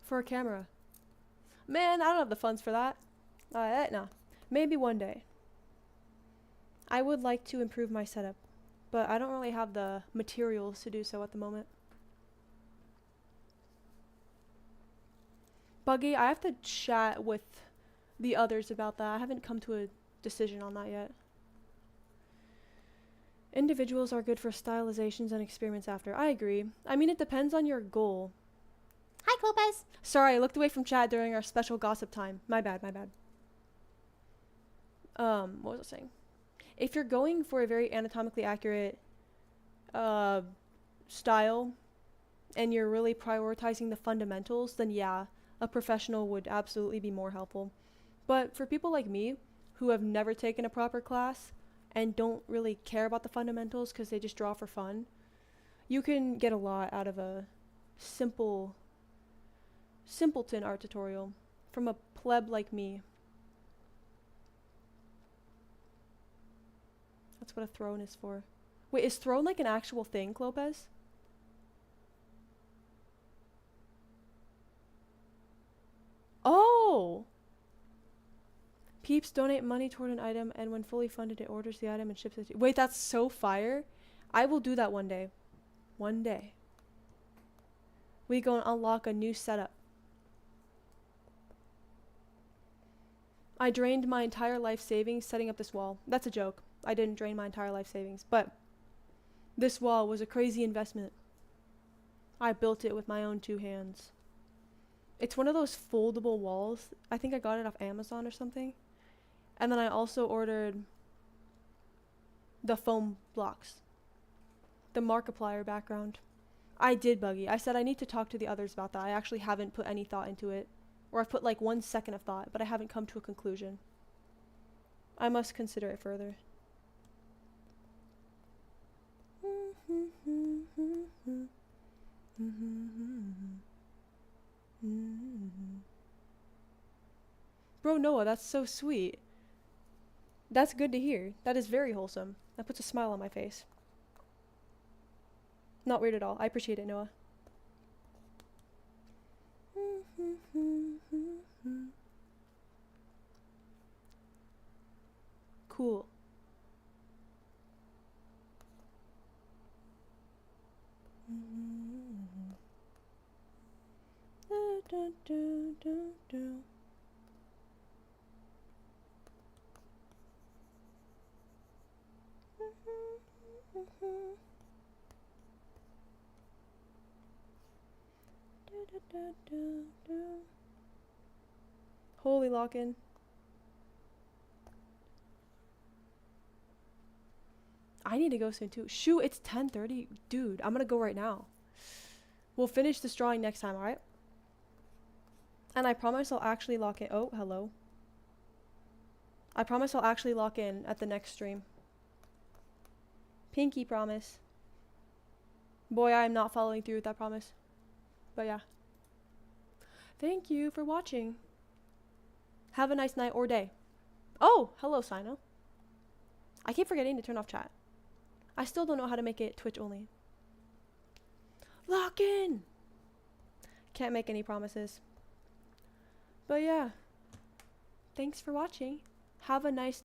For a camera. Man, I don't have the funds for that. No. Maybe one day. I would like to improve my setup, but I don't really have the materials to do so at the moment. Buggy, I have to chat with the others about that. I haven't come to a decision on that yet. Individuals are good for stylizations and experiments after. I agree. I mean, it depends on your goal. Hi, Clopez. Sorry, I looked away from chat during our special gossip time. My bad. What was I saying? If you're going for a very anatomically accurate style and you're really prioritizing the fundamentals, then yeah, a professional would absolutely be more helpful. But for people like me who have never taken a proper class and don't really care about the fundamentals because they just draw for fun, you can get a lot out of a simpleton art tutorial from a pleb like me. That's what a throne is for. Wait, is throne like an actual thing, Clopez? Oh! Peeps donate money toward an item, and when fully funded, it orders the item and ships it to you. Wait, that's so fire. I will do that one day. One day. We go and unlock a new setup. I drained my entire life savings setting up this wall. That's a joke. I didn't drain my entire life savings, but this wall was a crazy investment. I built it with my own 2 hands. It's one of those foldable walls. I think I got it off Amazon or something. And then I also ordered the foam blocks. The Markiplier background. I did, Buggy. I said I need to talk to the others about that. I actually haven't put any thought into it. Or I've put like 1 second of thought, but I haven't come to a conclusion. I must consider it further. Bro, Noah, that's so sweet. That's good to hear. That is very wholesome. That puts a smile on my face. Not weird at all. I appreciate it, Noah. Cool. Holy lock-in. I need to go soon too. Shoot, it's 10:30. Dude, I'm gonna go right now. We'll finish this drawing next time, alright? And I promise I'll actually lock in. Oh, hello. I promise I'll actually lock in at the next stream. Pinky promise. Boy, I am not following through with that promise. But yeah. Thank you for watching. Have a nice night or day. Oh, hello, Sino. I keep forgetting to turn off chat. I still don't know how to make it Twitch only. Lock in! Can't make any promises. But yeah. Thanks for watching. Have a nice